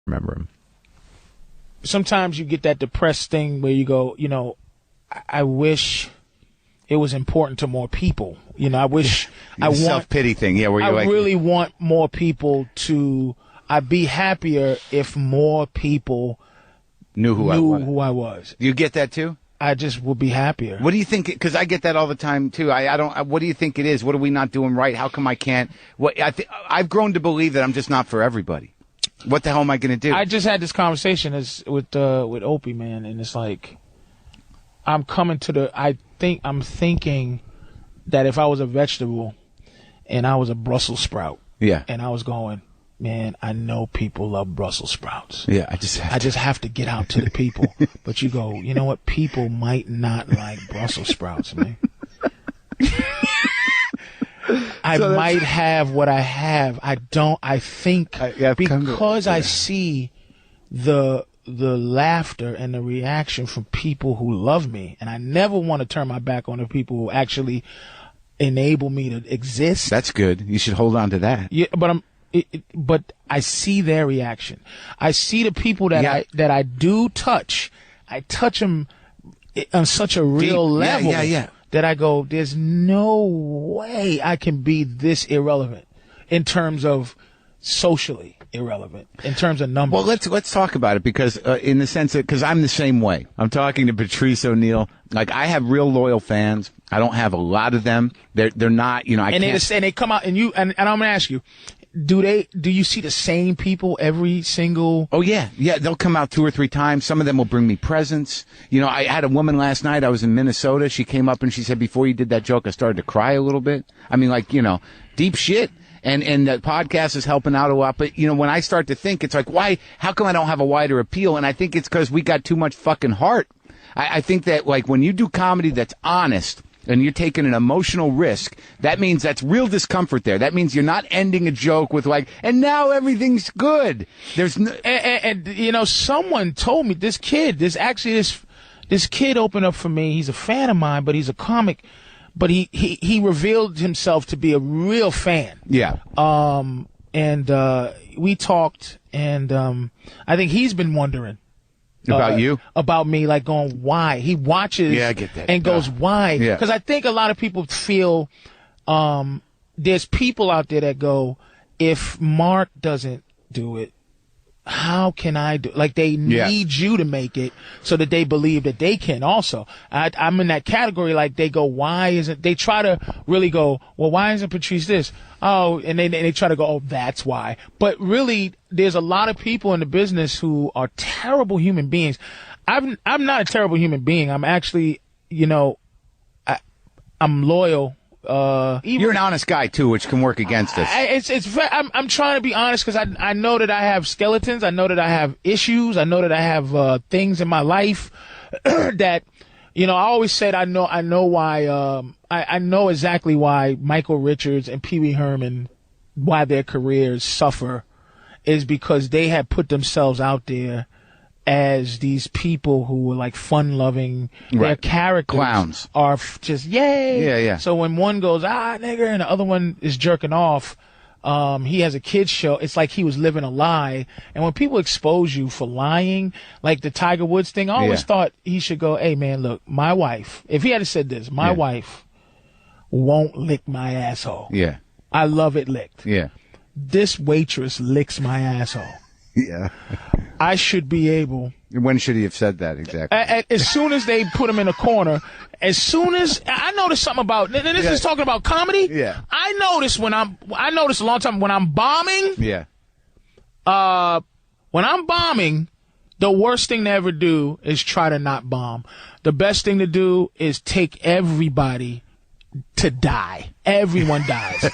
Remember him. Sometimes you get that depressed thing where you go, I wish it was important to more people. I wish self-pity thing. Yeah, where I really want more people to. I'd be happier if more people knew who I was. Do you get that too? I just would be happier. What do you think? Because I get that all the time too. I don't. What do you think it is? What are we not doing right? How come I can't? I've grown to believe that I'm just not for everybody. What the hell am I going to do? I just had this conversation with Opie, man, and it's like I'm thinking that if I was a vegetable and I was a Brussels sprout, and I was going, man, I know people love Brussels sprouts. Yeah, I just have to get out to the people. But you go, you know what? People might not like Brussels sprouts, man. I might have what I have. I don't. I think because I see the laughter and the reaction from people who love me, and I never want to turn my back on the people who actually enable me to exist. That's good. You should hold on to that. Yeah, but I see their reaction. I see the people that I do touch. I touch them on such a real level. That I go, there's no way I can be this irrelevant in terms of socially irrelevant, in terms of numbers. Well, let's talk about it because in the sense that, because I'm the same way. I'm talking to Patrice O Neal. Like, I have real loyal fans. I don't have a lot of them. They're not, and they come out and I'm going to ask you, do you see the same people every single? Oh yeah. They'll come out 2 or 3 times. Some of them will bring me presents. I had a woman last night. I was in Minnesota. She came up and she said, before you did that joke, I started to cry a little bit. I mean, deep shit. And the podcast is helping out a lot. But when I start to think, it's like, why? How come I don't have a wider appeal? And I think it's because we got too much fucking heart. I think that when you do comedy that's honest, and you're taking an emotional risk, that means that's real discomfort there. That means you're not ending a joke with and now everything's good. There's someone told me this kid opened up for me. He's a fan of mine, but he's a comic, but he revealed himself to be a real fan. Yeah. And we talked, and I think he's been wondering. About you? About me, going, why? He watches I get that. And goes, why? Yeah. Because I think a lot of people feel there's people out there that go, if Mark doesn't do it, how can I do it? They need you to make it so that they believe that they can also. I'm in that category. They go, why isn't, they try to really go, well, why isn't Patrice this? Oh, and they try to go, oh, that's why. But really, there's a lot of people in the business who are terrible human beings. I'm not a terrible human being. I'm actually, I'm loyal. You're an honest guy too, which can work against us. I'm trying to be honest because I know that I have skeletons. I know that I have issues. I know that I have things in my life that, I always said I know why. I know exactly why Michael Richards and Pee Wee Herman, why their careers suffer, is because they had put themselves out there as these people who were fun-loving. Right. Their characters clowns are just yay. Yeah. So when one goes nigger and the other one is jerking off, he has a kid's show. It's like he was living a lie. And when people expose you for lying, like the Tiger Woods thing, I always thought he should go, hey man, look, my wife. If he had said this, my wife won't lick my asshole. Yeah. I love it licked. Yeah. This waitress licks my asshole. Yeah. I should be able. When should he have said that exactly? As soon as they put him in a corner, as soon as I noticed something about, and this is talking about comedy. Yeah. I noticed a long time when I'm bombing. Yeah. When I'm bombing, the worst thing to ever do is try to not bomb. The best thing to do is take everybody to die. Everyone dies.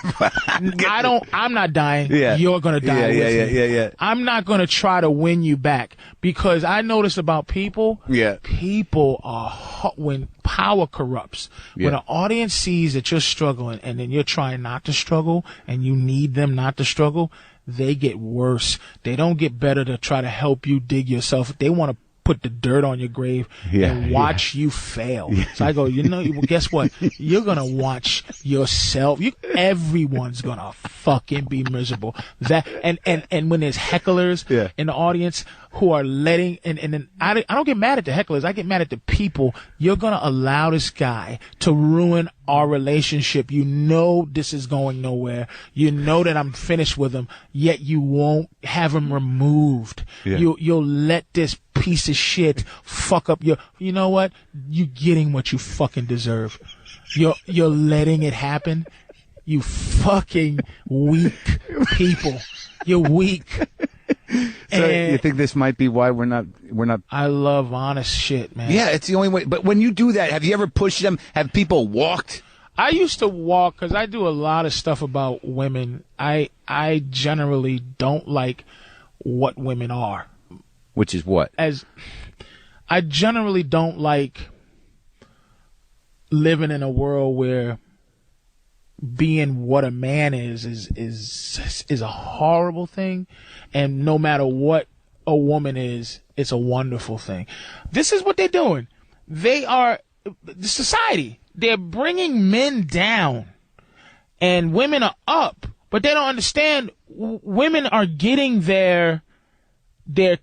I'm not dying. Yeah. You're going to die with me. Yeah. I'm not going to try to win you back because I notice about people, people are, when power corrupts, when an audience sees that you're struggling and then you're trying not to struggle and you need them not to struggle, they get worse. They don't get better to try to help you dig yourself. They want to put the dirt on your grave and watch you fail. So I go, well, guess what? You're going to watch yourself. Everyone's going to fucking be miserable. And when there's hecklers in the audience who are letting, and then I don't get mad at the hecklers. I get mad at the people. You're going to allow this guy to ruin our relationship. You know this is going nowhere. You know that I'm finished with him, yet you won't have him removed. You'll let this piece of shit fuck up you know what? You getting what you fucking deserve. You're letting it happen. You fucking weak people. You're weak. So you think this might be why we're not? I love honest shit, man. Yeah, it's the only way. But when you do that, have you ever pushed them? Have people walked? I used to walk because I do a lot of stuff about women. I generally don't like what women are. Which is what? I generally don't like living in a world where being what a man is a horrible thing, and no matter what a woman is, it's a wonderful thing. This is what they're doing. They are the society. They're bringing men down, and women are up. But they don't understand. Women are getting their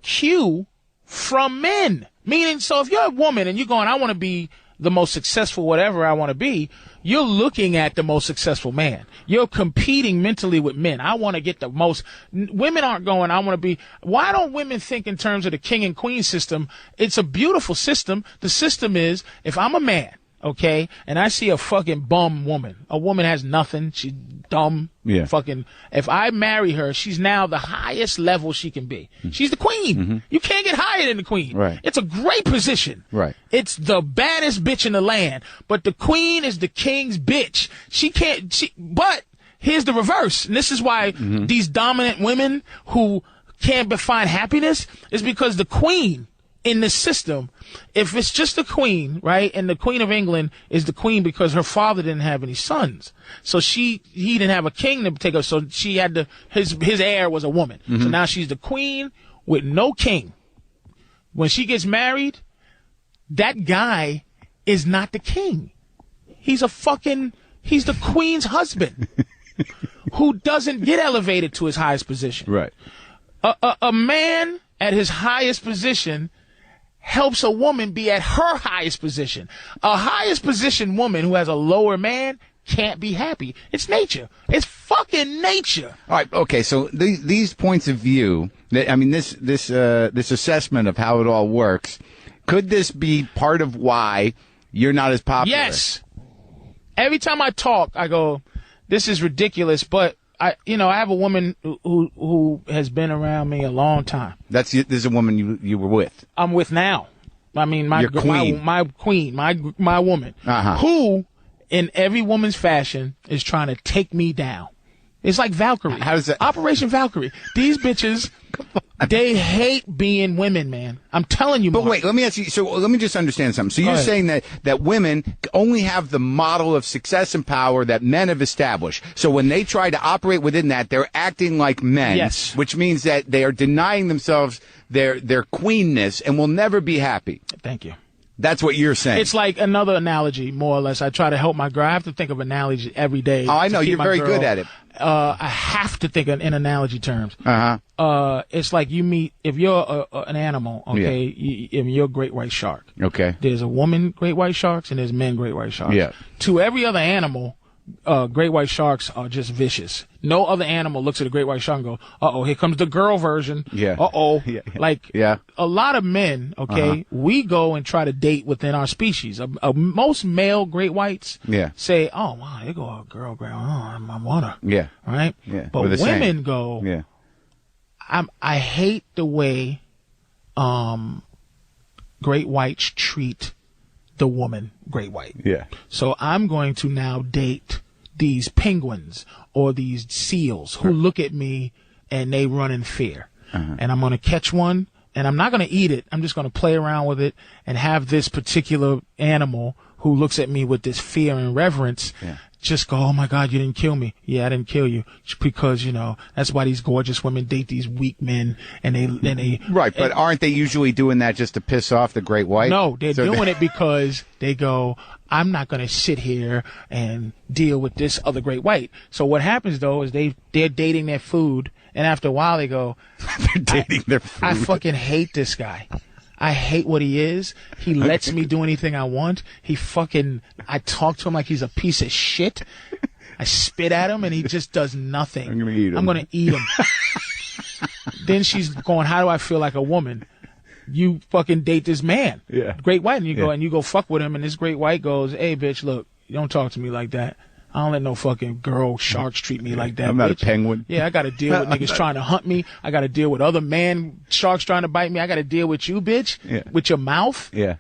cue from men. Meaning, so if you're a woman and you're going, I want to be the most successful whatever I want to be, you're looking at the most successful man. You're competing mentally with men. I want to get the most. Women aren't going, I want to be. Why don't women think in terms of the king and queen system? It's a beautiful system. The system is, if I'm a man, okay, and I see a fucking bum woman. A woman has nothing. She's dumb. Yeah. Fucking. If I marry her, she's now the highest level she can be. She's the queen. Mm-hmm. You can't get higher than the queen. Right. It's a great position. Right. It's the baddest bitch in the land. But the queen is the king's bitch. She can't. But here's the reverse. And this is why these dominant women who can't find happiness is because the queen in this system, if it's just the queen, right, and the Queen of England is the queen because her father didn't have any sons, so he didn't have a king to take her, so she had to, his heir was a woman. So now she's the queen with no king. When she gets married, that guy is not the king. He's the queen's husband who doesn't get elevated to his highest position. Right. A man at his highest position helps a woman be at her highest position. A highest position woman who has a lower man can't be happy. It's nature. It's fucking nature. All right. Okay. So these points of view, I mean, this assessment of how it all works, could this be part of why you're not as popular? Yes. Every time I talk, I go, this is ridiculous, but I have a woman who has been around me a long time. This is a woman you were with. I'm with now. I mean, my queen, my woman, who, in every woman's fashion, is trying to take me down. It's like Valkyrie. How does that? Operation Valkyrie. These bitches, they hate being women, man. I'm telling you. But Mark. wait, let me ask you. So let me just understand something. So you're saying that women only have the model of success and power that men have established. So when they try to operate within that, they're acting like men. Yes. Which means that they are denying themselves their queenness and will never be happy. Thank you. That's what you're saying. It's like another analogy, more or less. I try to help my girl. I have to think of analogy every day. Oh, I know. You're very good at it. I have to think in analogy terms. It's like you meet, if you're an animal, okay, you're a great white shark. Okay. There's a woman great white sharks and there's men great white sharks. Yeah. To every other animal, great white sharks are just vicious. No other animal looks at a great white shark and go, uh-oh, here comes the girl version. Yeah. Uh-oh. Yeah. A lot of men, okay, we go and try to date within our species. Most male great whites say, oh, wow, there go a girl, oh, I want her. Yeah. Right? Yeah. But women go, I hate the way great whites treat the woman great white. Yeah. So I'm going to now date these penguins or these seals who look at me and they run in fear. And I'm going to catch one and I'm not going to eat it. I'm just going to play around with it and have this particular animal who looks at me with this fear and reverence just go, oh my God, you didn't kill me. Yeah, I didn't kill you. Because, that's why these gorgeous women date these weak men and they Right, but aren't they usually doing that just to piss off the great white? No, they're doing it because they go, I'm not going to sit here and deal with this other great white. So what happens though is they're dating their food, and after a while they go, they're dating their food. I fucking hate this guy. I hate what he is. He lets me do anything I want. I talk to him like he's a piece of shit. I spit at him and he just does nothing. I'm going to eat him. I'm going to eat him. Then she's going, how do I feel like a woman? You fucking date this man. Yeah. Great white. And you go fuck with him. And this great white goes, hey bitch, look, you don't talk to me like that. I don't let no fucking girl sharks treat me like that. I'm not bitch. a penguin. Yeah, I got to deal with niggas trying to hunt me. I got to deal with other man sharks trying to bite me. I got to deal with you, bitch, with your mouth. Yeah.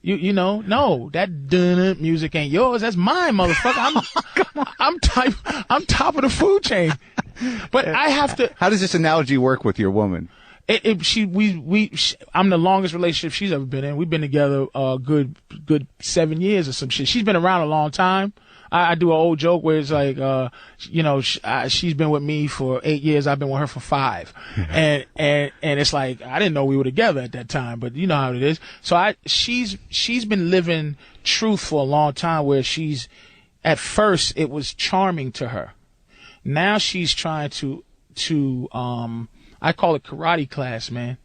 No, that dun music ain't yours. That's mine, motherfucker. I'm top of the food chain. But I have to. How does this analogy work with your woman? I'm the longest relationship she's ever been in. We've been together a good 7 years or some shit. She's been around a long time. I do an old joke where it's like, she's been with me for 8 years. I've been with her for 5. And it's like, I didn't know we were together at that time, but you know how it is. So she's been living truth for a long time where at first it was charming to her. Now she's trying to I call it karate class, man.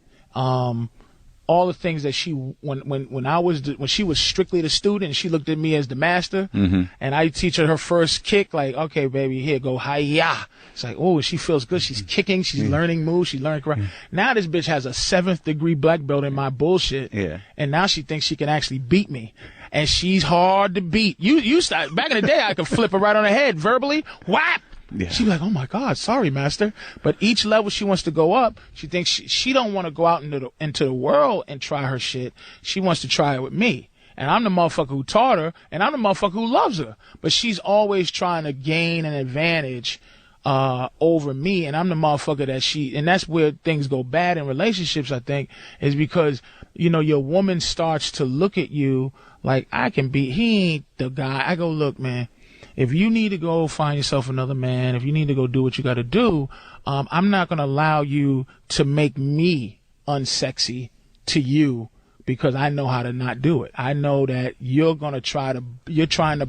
All the things that when she was strictly the student, she looked at me as the master, and I teach her first kick, like, okay, baby, here, go hi-ya. It's like, oh, she feels good. She's kicking. She's learning moves. She's learning karate. Now this bitch has a 7th degree black belt in my bullshit, and now she thinks she can actually beat me, and she's hard to beat. You back in the day, I could flip her right on the head verbally, whap. Yeah. She'd be like, oh my God, sorry, master. But each level she wants to go up, she thinks she don't want to go out into the world and try her shit. She wants to try it with me. And I'm the motherfucker who taught her, and I'm the motherfucker who loves her. But she's always trying to gain an advantage over me, and I'm the motherfucker and that's where things go bad in relationships, I think, is because, your woman starts to look at you like, he ain't the guy. I go, look, man. If you need to go find yourself another man, if you need to go do what you got to do, I'm not going to allow you to make me unsexy to you because I know how to not do it. I know that you're trying to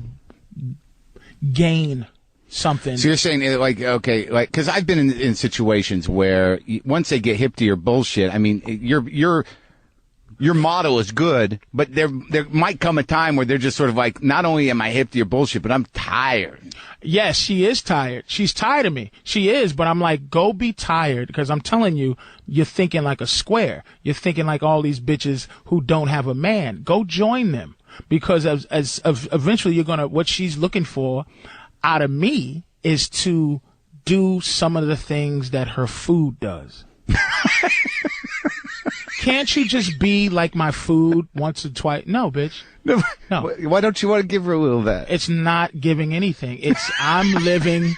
gain something. So you're saying because I've been in situations where once they get hip to your bullshit, I mean, your model is good, but there might come a time where they're just sort of like, not only am I hip to your bullshit, but I'm tired. Yes, she is tired. She's tired of me. She is, but I'm like, go be tired, because I'm telling you, you're thinking like a square. You're thinking like all these bitches who don't have a man. Go join them, because as eventually what she's looking for out of me is to do some of the things that her food does. Can't you just be like my food once or twice? No, bitch. No. Why don't you want to give her a little of that? It's not giving anything. It's I'm living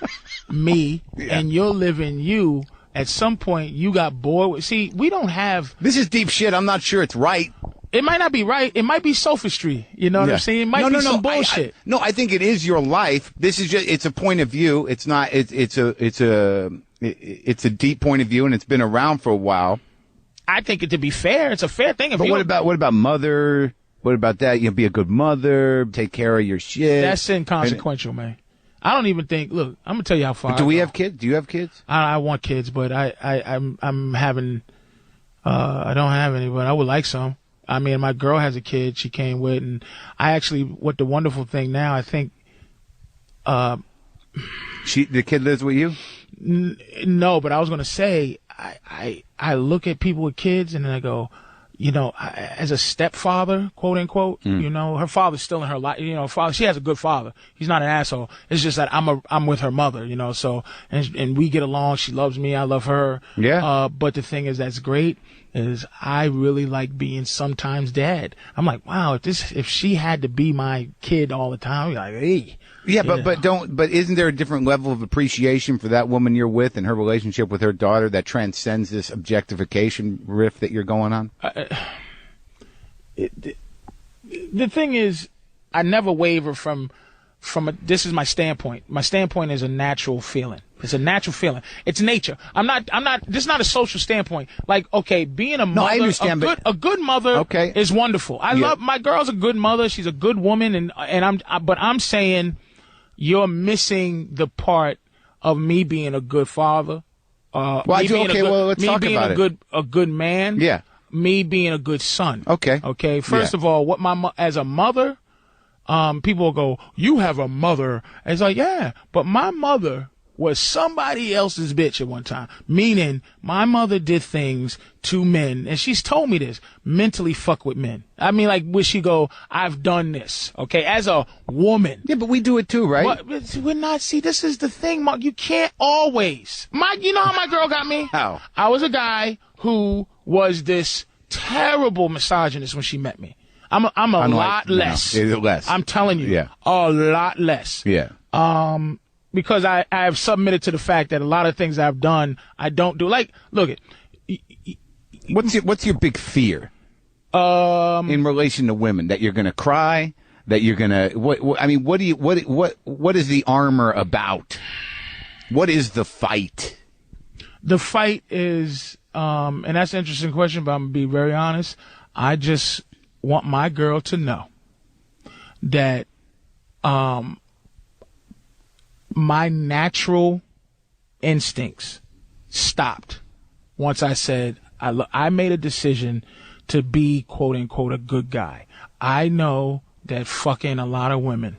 me and you're living you. At some point, you got bored. See, we don't have... This is deep shit. I'm not sure it's right. It might not be right. It might be sophistry. You know what I'm saying? It might be some bullshit. I think it is your life. This is just, it's a point of view. It's not, it's a deep point of view, and it's been around for a while. I think it to be fair. It's a fair thing. But what about mother? What about that? Be a good mother, take care of your shit. That's inconsequential, man. I don't even think. Look, I'm gonna tell you how far. Do we have kids? Do you have kids? I want kids, but I'm having. I don't have any, but I would like some. I mean, my girl has a kid she came with, and what the wonderful thing now, I think. The kid lives with you? No, but I was gonna say. I look at people with kids and then I go, as a stepfather, quote unquote, her father's still in her life, she has a good father. He's not an asshole. It's just that I'm with her mother, so, and we get along. She loves me. I love her. Yeah. But the thing that's great is I really like being sometimes dad. I'm like, wow, if she had to be my kid all the time, I'd be like, hey. Yeah, but isn't there a different level of appreciation for that woman you're with and her relationship with her daughter that transcends this objectification riff that you're going on? The thing is, I never waver from this is my standpoint. My standpoint is a natural feeling. It's a natural feeling. It's nature. This is not a social standpoint. Like, okay, being a mother, I understand, a good mother is wonderful. I love, my girl's a good mother. She's a good woman. But I'm saying you're missing the part of me being a good father. Let's talk about it. A good man. Yeah. Me being a good son. Okay. Okay. First of all, as a mother, people will go, you have a mother. And it's like, yeah, but my mother was somebody else's bitch at one time. Meaning, my mother did things to men, and she's told me this, mentally fuck with men. I mean, like, would she go, I've done this, okay, as a woman. Yeah, but we do it too, right? We're not, see, this is the thing, Mark. You can't always. You know how my girl got me? How? I was a guy who was this terrible misogynist when she met me. I'm a lot less. Less. I'm telling you. Yeah. A lot less. Yeah. Because I have submitted to the fact that a lot of things I've done, I don't do. Like, look it. What's your big fear? In relation to women, that you're going to cry, that you're going to, what is the armor about? What is the fight? The fight is, and that's an interesting question, but I'm going to be very honest. I just want my girl to know that, my natural instincts stopped once I said, I made a decision to be, quote unquote, a good guy. I know that fucking a lot of women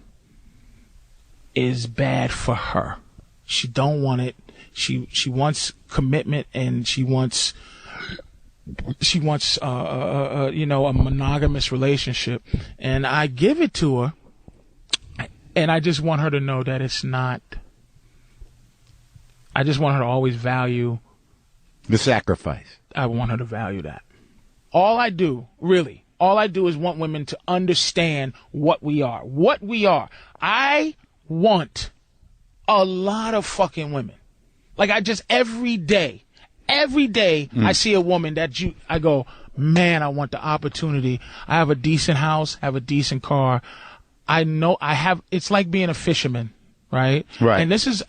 is bad for her. She don't want it. She wants commitment, and she wants a monogamous relationship, and I give it to her. And I just want her to know that it's not. I just want her to always value the sacrifice. I want her to value that. All I do is want women to understand what we are. What we are. I want a lot of fucking women. Like, every day, I see a woman I go, man, I want the opportunity. I have a decent house, have a decent car. I know it's like being a fisherman, right? Right. And this is,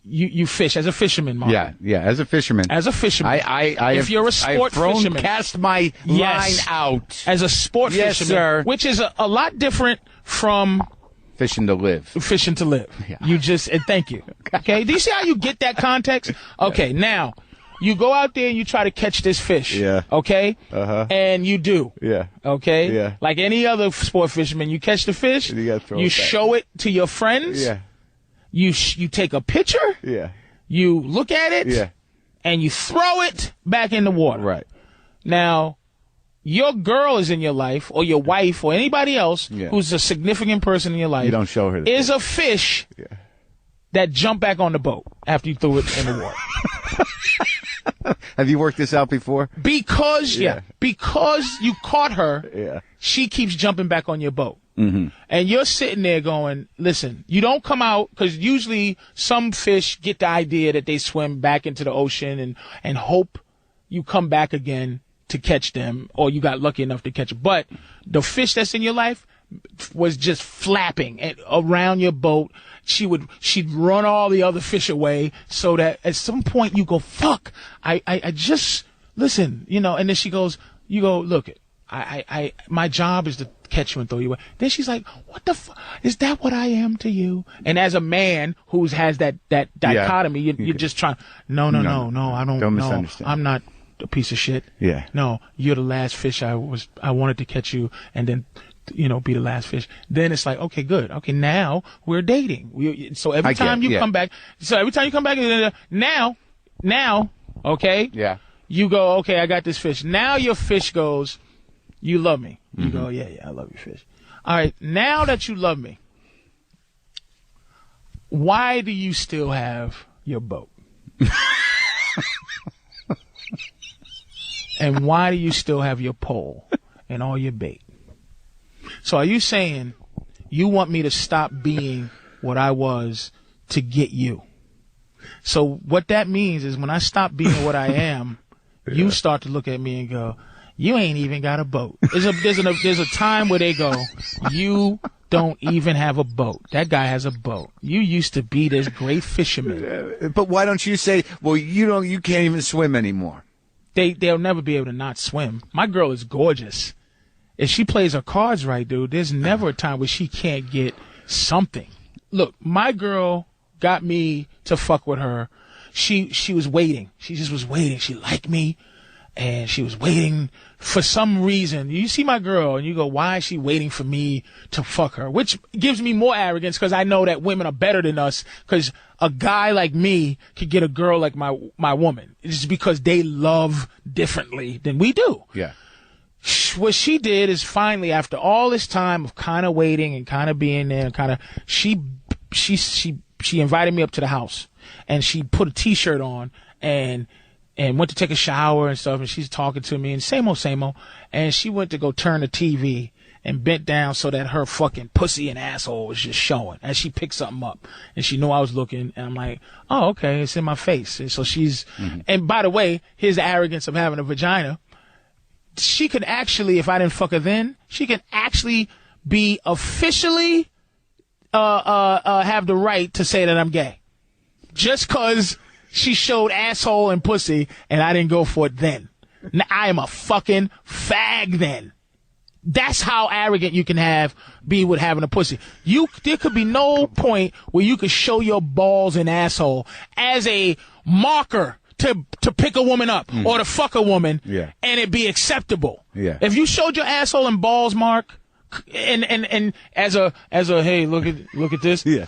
you fish as a fisherman, Mark. Yeah, as a fisherman. If you're a sport fisherman. Cast my line out. As a sport fisherman. Sir. Which is a lot different from fishing to live. Fishing to live. Yeah. You just, and thank you. Okay, do you see how you get that context? Okay, now, you go out there and you try to catch this fish. Yeah. Okay? Uh-huh. And you do. Yeah. Okay? Yeah. Like any other sport fisherman, you catch the fish, you show it to your friends. Yeah. You take a picture. Yeah. You look at it. Yeah. And you throw it back in the water. Right. Now, your girl is in your life, or your wife, or anybody else who's a significant person in your life. You don't show her. Is a fish that jumped back on the boat after you threw it in the water. Have you worked this out before? Because you caught her, she keeps jumping back on your boat. Mm-hmm. And you're sitting there going, listen, you don't come out, because usually some fish get the idea that they swim back into the ocean and hope you come back again to catch them, or you got lucky enough to catch them. But the fish that's in your life was just flapping around your boat. She'd run all the other fish away, so that at some point you go, fuck, I just, listen, and then she goes, you go, look, my job is to catch you and throw you away. Then she's like, what the fuck, is that what I am to you? And as a man who has that dichotomy, you're just trying, no, I don't misunderstand. I'm not a piece of shit. Yeah. No, you're the last fish I wanted to catch you, and then, be the last fish. Then it's like, okay, good. Okay, now we're dating. So every time you come back, now, okay? Yeah. You go, okay, I got this fish. Now your fish goes, you love me. You go, yeah, I love you, fish. All right, now that you love me, why do you still have your boat? And why do you still have your pole and all your bait? So are you saying you want me to stop being what I was to get you? So what that means is, when I stop being what I am, you start to look at me and go, you ain't even got a boat. There's a time where they go, you don't even have a boat. That guy has a boat. You used to be this great fisherman. But why don't you say, well, you can't even swim anymore? They'll never be able to not swim. My girl is gorgeous. If she plays her cards right, dude, there's never a time where she can't get something. Look, my girl got me to fuck with her. She was waiting. She just was waiting. She liked me. And she was waiting for some reason. You see my girl and you go, why is she waiting for me to fuck her? Which gives me more arrogance because I know that women are better than us because a guy like me could get a girl like my woman. It's just because they love differently than we do. Yeah. What she did is finally, after all this time of kind of waiting and kind of being there, she invited me up to the house and she put a t-shirt on and went to take a shower and stuff, and she's talking to me, and same old, and she went to go turn the TV and bent down so that her fucking pussy and asshole was just showing as she picked something up, and she knew I was looking, and I'm like, oh, okay, it's in my face, and so she's, and by the way, here's the arrogance of having a vagina. She could actually, if I didn't fuck her then, she could actually be officially, have the right to say that I'm gay. Just 'cause she showed asshole and pussy, and I didn't go for it then. Now, I am a fucking fag then. That's how arrogant you can be with having a pussy. There could be no point where you could show your balls and asshole as a marker to pick a woman up or to fuck a woman, and it be acceptable. Yeah. If you showed your asshole and balls, Mark, and as a hey, look at this. Yeah.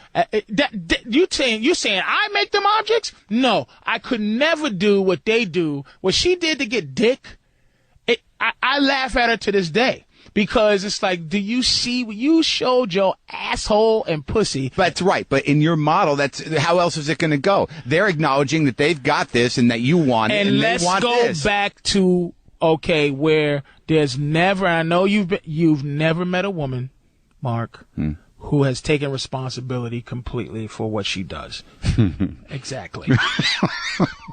You saying I make them objects? No, I could never do what they do. What she did to get dick. I laugh at her to this day because it's like, do you see? You showed your asshole and pussy. That's right. But in your model, that's how else is it going to go? They're acknowledging that they've got this and that you want it, and let's they want go this. back to. Okay, where there's never, I know you've never met a woman, Mark, who has taken responsibility completely for what she does. Exactly.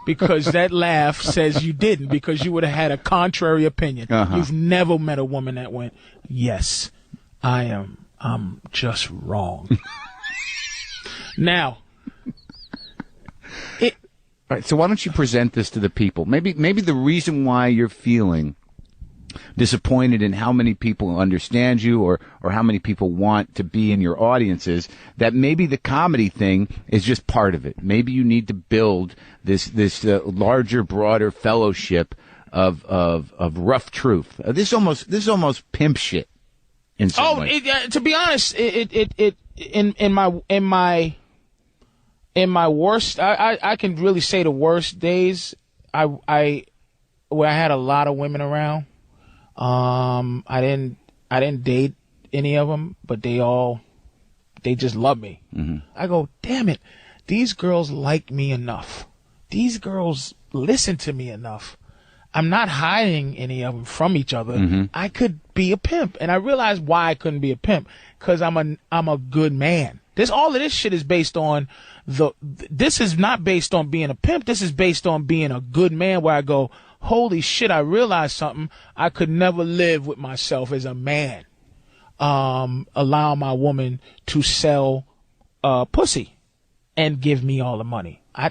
Because that laugh says you didn't, because you would have had a contrary opinion. You've never met a woman that went, yes, I'm just wrong. Now, all right, so why don't you present this to the people? Maybe the reason why you're feeling disappointed in how many people understand you or how many people want to be in your audience is that maybe the comedy thing is just part of it. Maybe you need to build this larger, broader fellowship of rough truth. This is almost pimp shit in some way. To be honest, in my worst, I can really say the worst days, where I had a lot of women around. I didn't date any of them, but they just love me. I go, damn it, these girls like me enough. These girls listen to me enough. I'm not hiding any of them from each other. I could be a pimp, and I realized why I couldn't be a pimp, because I'm a good man. All of this shit is based on this is not based on being a pimp. This is based on being a good man, where I go, holy shit, I realized something. I could never live with myself as a man. Allow my woman to sell pussy and give me all the money. I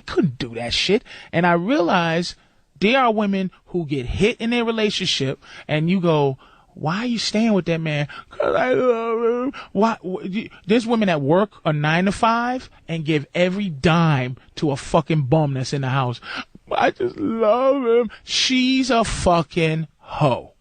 couldn't do that shit. And I realized there are women who get hit in their relationship, and you go, why are you staying with that man? 'Cause I love him. Why? There's women that work a 9 to 5 and give every dime to a fucking bum that's in the house. I just love him. She's a fucking hoe.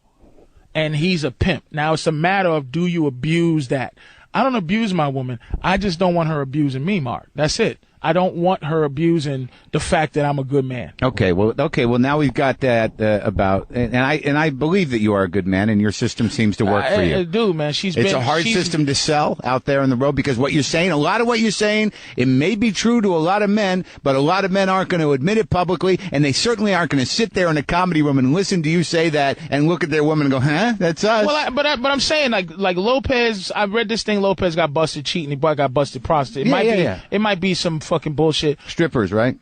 And he's a pimp. Now it's a matter of, do you abuse that? I don't abuse my woman. I just don't want her abusing me, Mark. That's it. I don't want her abusing the fact that I'm a good man. Okay. Well, now we've got that about, and I believe that you are a good man, and your system seems to work for you. I do, man. It's a hard system to sell out there on the road, because what you're saying, a lot of what you're saying, it may be true to a lot of men, but a lot of men aren't going to admit it publicly, and they certainly aren't going to sit there in a comedy room and listen to you say that and look at their woman and go, huh, that's us. Well, but I'm saying, like Lopez, I read this thing. Lopez got busted cheating. He got busted prostitute. It might be some fucking bullshit. Strippers, right?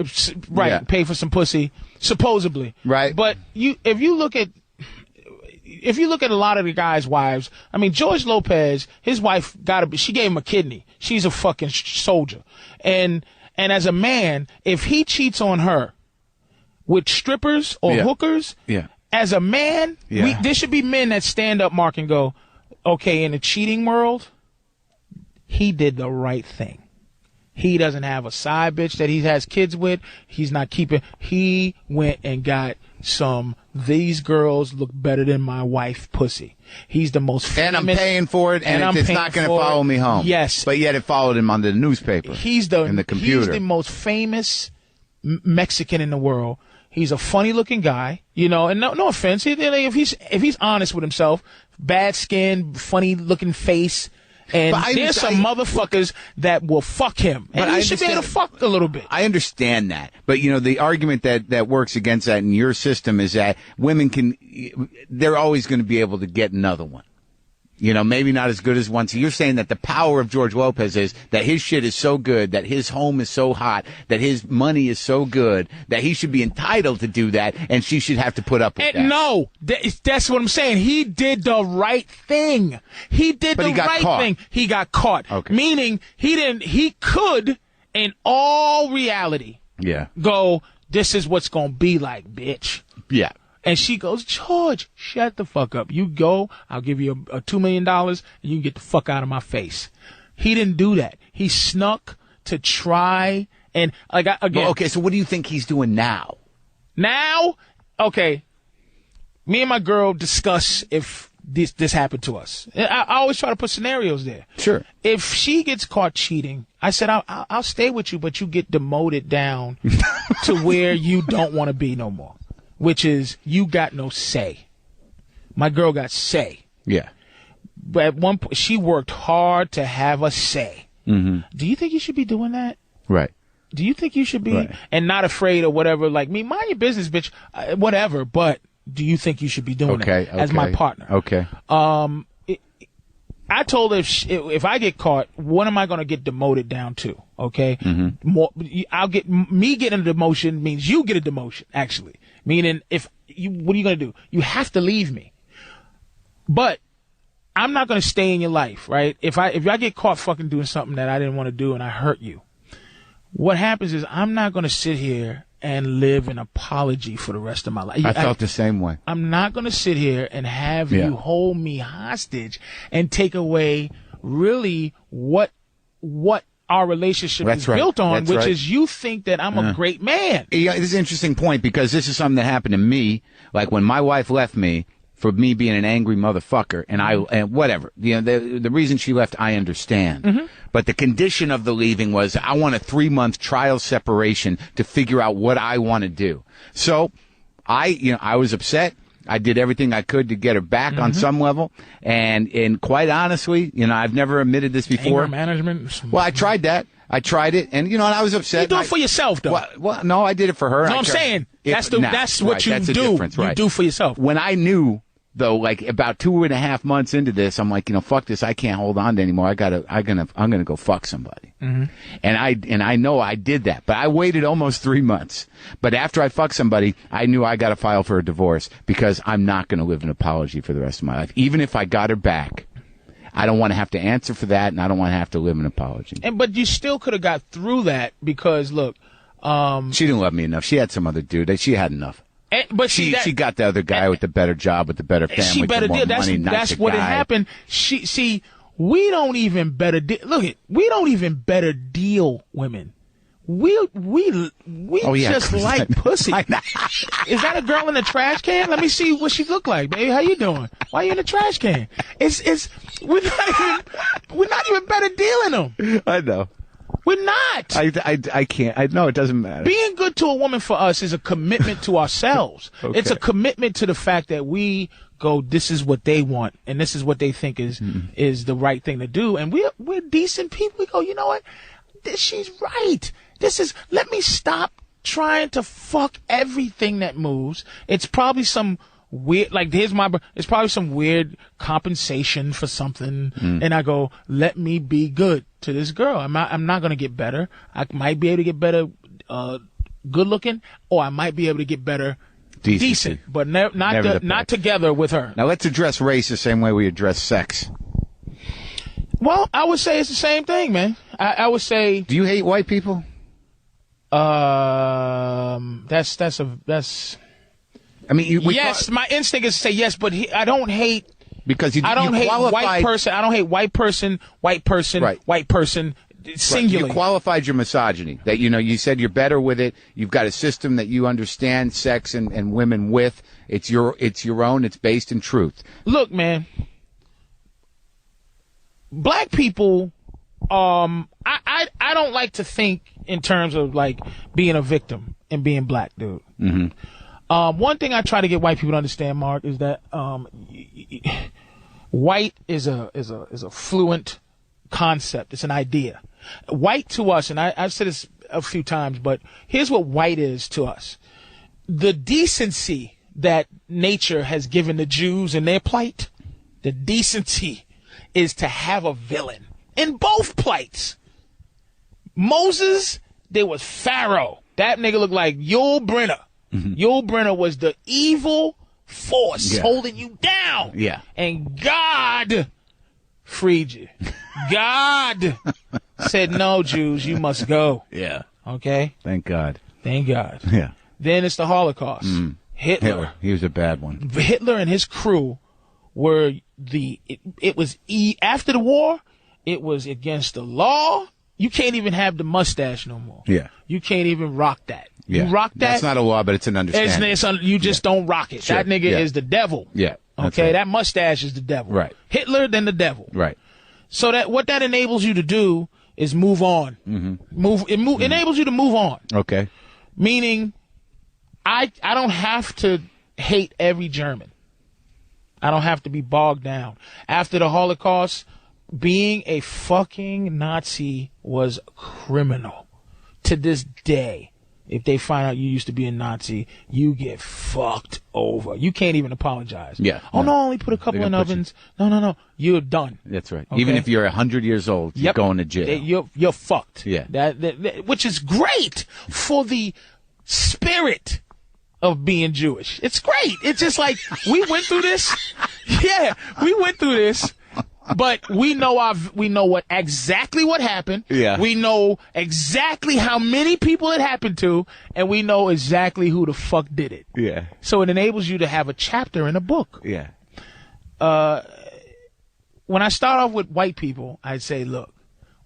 Right. Yeah. Pay for some pussy, supposedly. Right. But if you look at, if you look at a lot of the guys' wives, I mean, George Lopez, his wife she gave him a kidney. She's a fucking soldier. And as a man, if he cheats on her with strippers or hookers, as a man, there should be men that stand up, Mark, and go, okay, in the cheating world, he did the right thing. He doesn't have a side bitch that he has kids with. He's not keeping. He went and got these girls look better than my wife pussy. He's the most famous. And I'm paying for it, and it's not going to follow me home. Yes. But yet it followed him on the newspaper. And the computer. He's the most famous Mexican in the world. He's a funny looking guy, you know, and no offense. If he's honest with himself, bad skin, funny looking face. And there's some motherfuckers that will fuck him. And he should be able to fuck a little bit. I understand that. But, you know, the argument that works against that in your system is that women they're always going to be able to get another one. You know, maybe not as good as one. So you're saying that the power of George Lopez is that his shit is so good, that his home is so hot, that his money is so good, that he should be entitled to do that, and she should have to put up with that. No, that's what I'm saying. He did the right thing. He got right thing. He got caught. Okay. Meaning he could, in all reality, go, this is what's going to be like, bitch. Yeah. And she goes, George, shut the fuck up. You go, I'll give you a $2 million, and you can get the fuck out of my face. He didn't do that. He snuck to try, and again. Well, okay, so what do you think he's doing now? Now, okay, me and my girl discuss if this happened to us. I always try to put scenarios there. Sure. If she gets caught cheating, I said, I'll stay with you, but you get demoted down to where you don't want to be no more. Which is, you got no say. My girl got say. Yeah. But at one point, she worked hard to have a say. Mm-hmm. Do you think you should be doing that? Right. Do you think you should be, and not afraid or whatever, like me, mind your business, bitch, whatever, but do you think you should be doing that as my partner? Okay. I told her if I get caught, what am I going to get demoted down to? Okay. Mm-hmm. Getting a demotion means you get a demotion, actually. Meaning, what are you going to do? You have to leave me. But I'm not going to stay in your life, right? If I get caught fucking doing something that I didn't want to do and I hurt you, what happens is I'm not going to sit here and live an apology for the rest of my life. I felt the same way. I'm not going to sit here and have you hold me hostage and take away really what our relationship is built on, which is you think that I'm a great man. Yeah, this is an interesting point because this is something that happened to me. Like when my wife left me for me being an angry motherfucker, and whatever. You know, the reason she left, I understand. Mm-hmm. But the condition of the leaving was I want a 3-month trial separation to figure out what I want to do. So I was upset. I did everything I could to get her back on some level. And quite honestly, I've never admitted this before. Anger management? Well, I tried that. I tried it, and and I was upset. You do it for yourself, though. Well, no, I did it for her. No, I'm saying that's what you do. You do for yourself. When I knew, though, like about 2.5 months into this, I'm like, fuck this. I can't hold on to anymore. I'm gonna go fuck somebody. Mm-hmm. And I know I did that, but I waited almost 3 months. But after I fucked somebody, I knew I got to file for a divorce because I'm not going to live an apology for the rest of my life. Even if I got her back, I don't want to have to answer for that, and I don't want to have to live an apology. But you still could have got through that because, look, she didn't love me enough. She had some other dude. She had enough. But she got the other guy with the better job, with the better family, she better with more deal. money, that's what had happened. We don't even better deal. We don't even better deal women. We just like pussy. Is that a girl in the trash can? Let me see what she look like, baby. How you doing? Why are you in the trash can? We're not even better dealing them. I know. We're not. I can't. I know it doesn't matter. Being good to a woman for us is a commitment to ourselves. Okay. It's a commitment to the fact that we go, this is what they want, and this is what they think is the right thing to do. And we're decent people. We go, you know what? She's right. Let me stop trying to fuck everything that moves. It's probably some weird, it's probably some weird compensation for something. And I go, let me be good to this girl. I'm not going to get better. I might be able to get better, good looking, or I might be able to get better Decent, but not together with her. Now let's address race the same way we address sex. Well, I would say it's the same thing, man. I would say. Do you hate white people? That's. I mean, yes, my instinct is to say yes, but I don't hate. Because I don't hate white person. I don't hate white person, white person, right. White person. Singular. You qualified your misogyny. That you said you're better with it. You've got a system that you understand sex and women with. It's your own. It's based in truth. Look, man. Black people, I don't like to think in terms of like being a victim and being black, dude. Mm-hmm. One thing I try to get white people to understand, Mark, is that white is a fluent concept. It's an idea. White to us, and I've said this a few times, but here's what white is to us: the decency that nature has given the Jews in their plight. The decency is to have a villain in both plights. Moses, there was Pharaoh. That nigga looked like Yul Brynner. Mm-hmm. Yul Brynner was the evil force holding you down. Yeah. And God freed you. God said, no, Jews, you must go. Yeah. Okay? Thank God. Thank God. Yeah. Then it's the Holocaust. Mm. Hitler. He was a bad one. Hitler and his crew were after the war, it was against the law. You can't even have the mustache no more. Yeah. You can't even rock that. Yeah. You rock that. That's not a law, but it's an understanding. You just don't rock it. Sure. That nigga is the devil. Yeah. Okay. Right. That mustache is the devil. Right. Hitler, then the devil. Right. So what that enables you to do is move on. Mm-hmm. Enables you to move on. Okay. Meaning, I don't have to hate every German. I don't have to be bogged down. After the Holocaust, being a fucking Nazi was criminal. To this day, if they find out you used to be a Nazi, you get fucked over. You can't even apologize. Yeah. Oh, no, I only put a couple in ovens. No. You're done. That's right. Okay? Even if you're 100 years old, you're going to jail. You're fucked. Yeah. Which is great for the spirit of being Jewish. It's great. It's just like, we went through this. Yeah, we went through this. But we know exactly what happened. Yeah. We know exactly how many people it happened to, and we know exactly who the fuck did it. Yeah. So it enables you to have a chapter in a book. Yeah. When I start off with white people, I'd say, look,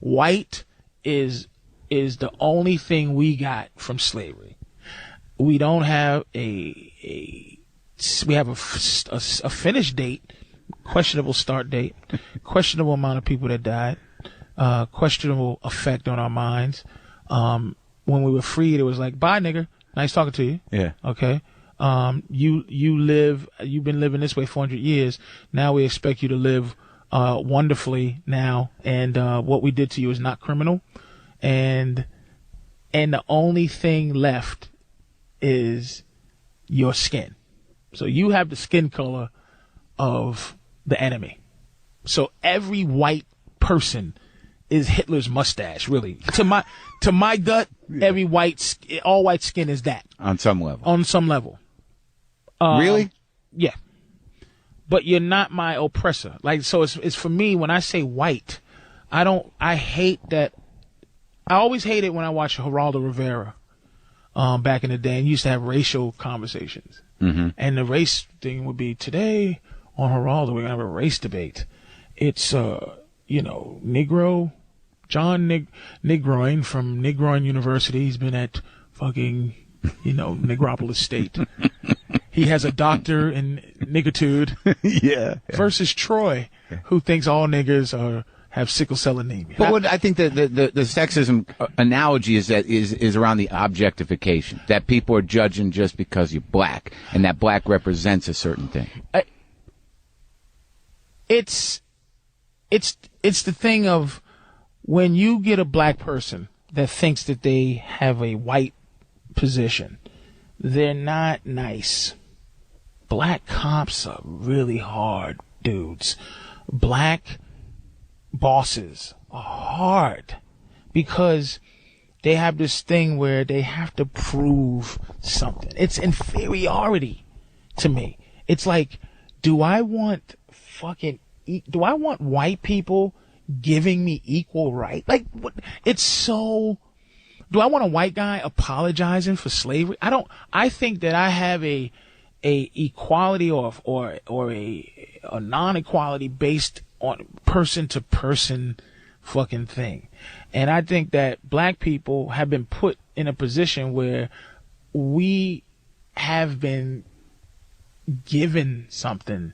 white is the only thing we got from slavery. We don't have we have a finish date. Questionable start date, questionable amount of people that died, questionable effect on our minds. When we were freed, it was like, bye, nigga. Nice talking to you. Yeah. Okay. You've been living this way 400 years. Now we expect you to live wonderfully now, and what we did to you is not criminal. And the only thing left is your skin. So you have the skin color of the enemy. So every white person is Hitler's mustache, really. To my gut, all white skin is that. On some level. On some level. Really? Yeah. But you're not my oppressor. Like, so it's for me, when I say white, I hate that. I always hate it when I watch Geraldo Rivera back in the day, and used to have racial conversations. Mm-hmm. And the race thing would be, today on Geraldo, we're going to have a race debate. It's, Negro, John Negroin from Negroin University. He's been at fucking, Negropolis State. He has a doctor in niggitude. Yeah. Versus Troy, who thinks all niggers have sickle cell anemia. But what I think the sexism analogy is around the objectification, that people are judging just because you're black, and that black represents a certain thing. It's the thing of, when you get a black person that thinks that they have a white position, they're not nice. Black cops are really hard dudes. Black bosses are hard, because they have this thing where they have to prove something. It's inferiority to me. It's like, do I want white people giving me equal right? Like, what? It's so. Do I want a white guy apologizing for slavery? I think that I have a equality or a non-equality based on person to person fucking thing. And I think that black people have been put in a position where we have been given something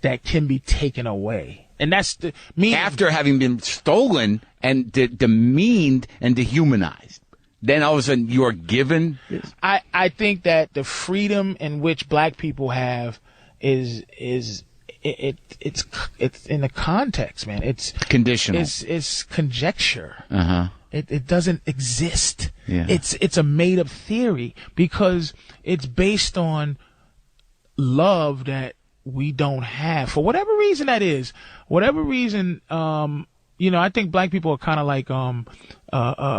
that can be taken away. And that's after having been stolen and demeaned and dehumanized. Then all of a sudden you are given this? I think that the freedom in which black people have is it's in the context, man. It's conditional. It's conjecture. Uh-huh. It doesn't exist. Yeah. It's a made up theory because it's based on love that we don't have for whatever reason that is. Whatever reason, I think black people are kind of like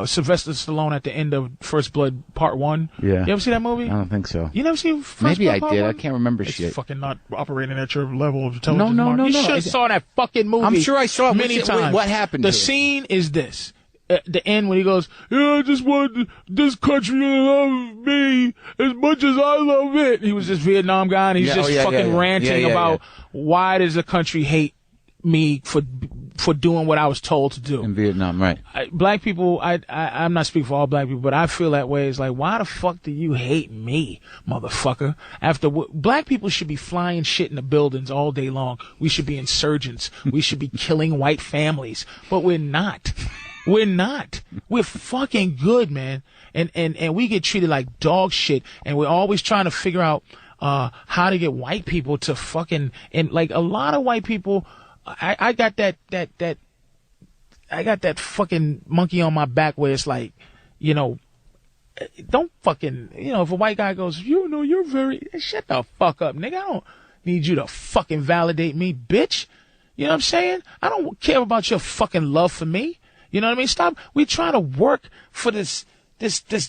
Sylvester Stallone at the end of First Blood Part 1. Yeah. You ever see that movie? I don't think so. You never seen First Maybe Blood I Part did. 1? I can't remember it's shit. Fucking not operating at your level of intelligence. No. You should have saw that fucking movie. I'm sure I saw it many times. What happened? The scene is this. At the end when he goes, yeah, I just want this country to love me as much as I love it. He was this Vietnam guy and he's ranting about why does the country hate me for doing what I was told to do. In Vietnam, right. Black people, I'm not speaking for all black people, but I feel that way. It's like, why the fuck do you hate me, motherfucker? Black people should be flying shit in the buildings all day long. We should be insurgents. We should be killing white families, but we're not. We're not. We're fucking good, man. And we get treated like dog shit. And we're always trying to figure out, how to get white people to fucking, and like a lot of white people, I got that fucking monkey on my back where it's like, don't fucking, if a white guy goes, you're very, shut the fuck up, nigga. I don't need you to fucking validate me, bitch. You know what I'm saying? I don't care about your fucking love for me. You know what I mean? Stop. We trying to work for this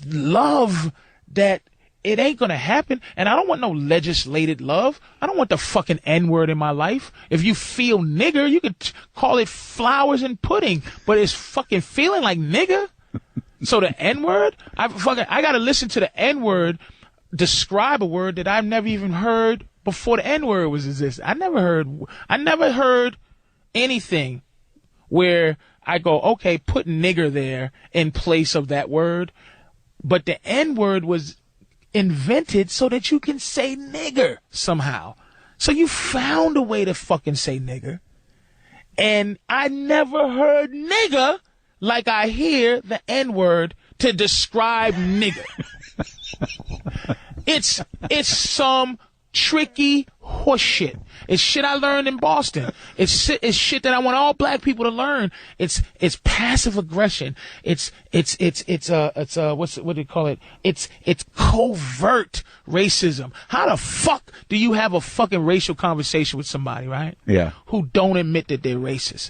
love that it ain't gonna happen. And I don't want no legislated love. I don't want the fucking N-word in my life. If you feel nigger, you could call it flowers and pudding, but it's fucking feeling like nigger. So the N-word, I gotta listen to the N-word describe a word that I've never even heard before the N-word was exist. I never heard anything where I go, okay, put nigger there in place of that word. But the N-word was invented so that you can say nigger somehow. So you found a way to fucking say nigger. And I never heard nigger like I hear the N-word to describe nigger. It's some tricky horseshit. It's shit I learned in Boston. It's shit that I want all black people to learn. It's passive aggression. It's what do you call it? It's covert racism. How the fuck do you have a fucking racial conversation with somebody, right? Yeah. Who don't admit that they're racist?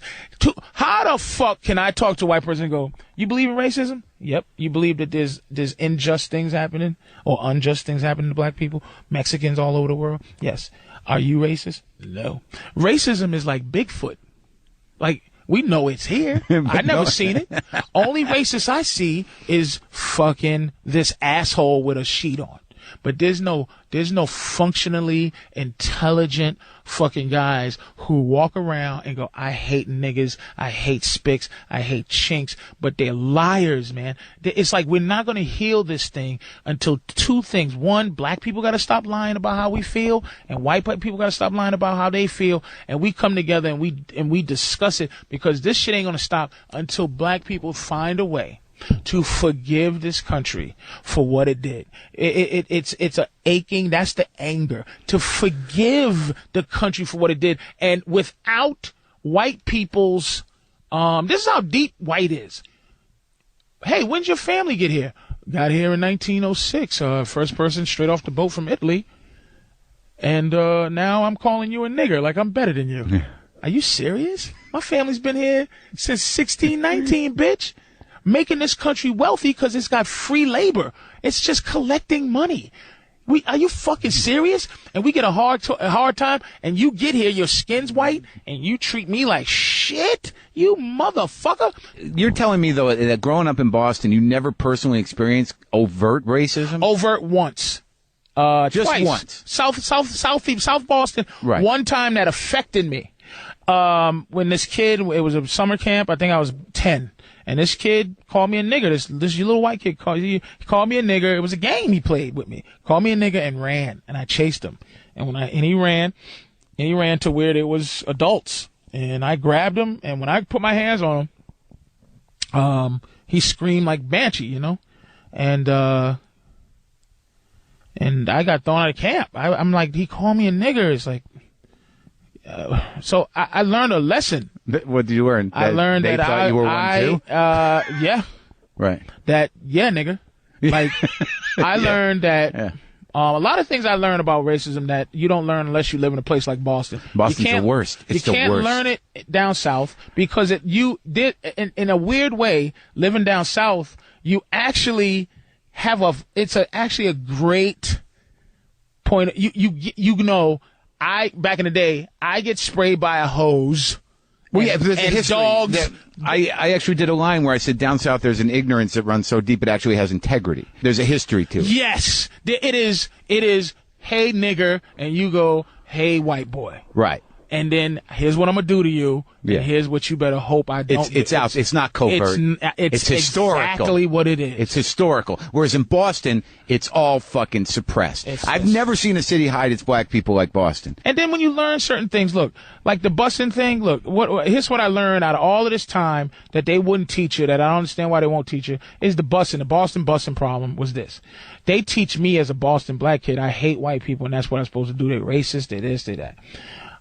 How the fuck can I talk to a white person and go, you believe in racism? Yep. You believe that there's unjust things happening or unjust things happening to black people, Mexicans all over the world? Yes. Are you racist? No. Racism is like Bigfoot. Like, we know it's here. I never seen it. Only racist I see is fucking this asshole with a sheet on. But there's no functionally intelligent fucking guys who walk around and go, I hate niggas, I hate spics, I hate chinks, but they're liars, man. It's like we're not going to heal this thing until two things. One, black people got to stop lying about how we feel, and white people got to stop lying about how they feel, and we come together and we discuss it, because this shit ain't going to stop until black people find a way to forgive this country for what it did. It's a aching, that's the anger, to forgive the country for what it did. And without white people's, this is how deep white is. Hey, when'd your family get here? Got here in 1906, first person straight off the boat from Italy. And now I'm calling you a nigger like I'm better than you. Are you serious? My family's been here since 1619, bitch. making this country wealthy because it's got free labor. It's just collecting money. Are you fucking serious? And we get a hard time, and you get here, your skin's white, and you treat me like shit? You motherfucker. You're telling me, though, that growing up in Boston, you never personally experienced overt racism? Overt once. Just twice. Once. South Boston. Right. One time that affected me. When this kid, it was a summer camp, I think I was 10. And this kid called me a nigger. This little white kid called me a nigger. It was a game he played with me. Called me a nigger and ran. And I chased him. And he ran to where there was adults. And I grabbed him. And when I put my hands on him, he screamed like Banshee, you know. And I got thrown out of camp. I'm like, he called me a nigger. It's like, so I learned a lesson. What did you learn? I learned they that thought you were one too? Yeah. Right. Nigga. Like, I learned that a lot of things I learned about racism that you don't learn unless you live in a place like Boston. Boston's the worst. It's the worst. You can't learn it down south because you did in a weird way, living down south, you actually have actually a great point. You know, back in the day, I get sprayed by a hose. Well, yeah, there's a history. Dogs. I actually did a line where I said down south there's an ignorance that runs so deep it actually has integrity. There's a history to it. Yes, it is. Hey nigger, and you go, hey white boy. Right. And then here's what I'm gonna do to you. Yeah. And here's what you better hope I don't. It's out. It's not covert. It's historical. Exactly what it is. It's historical. Whereas in Boston, it's all fucking suppressed. I've never seen a city hide its black people like Boston. And then when you learn certain things, look, like the busing thing. Look, here's what I learned out of all of this time that they wouldn't teach you. That I don't understand why they won't teach you. Is the busing. The Boston busing problem was this. They teach me as a Boston black kid, I hate white people, and that's what I'm supposed to do. They're racist. They're this. They're that.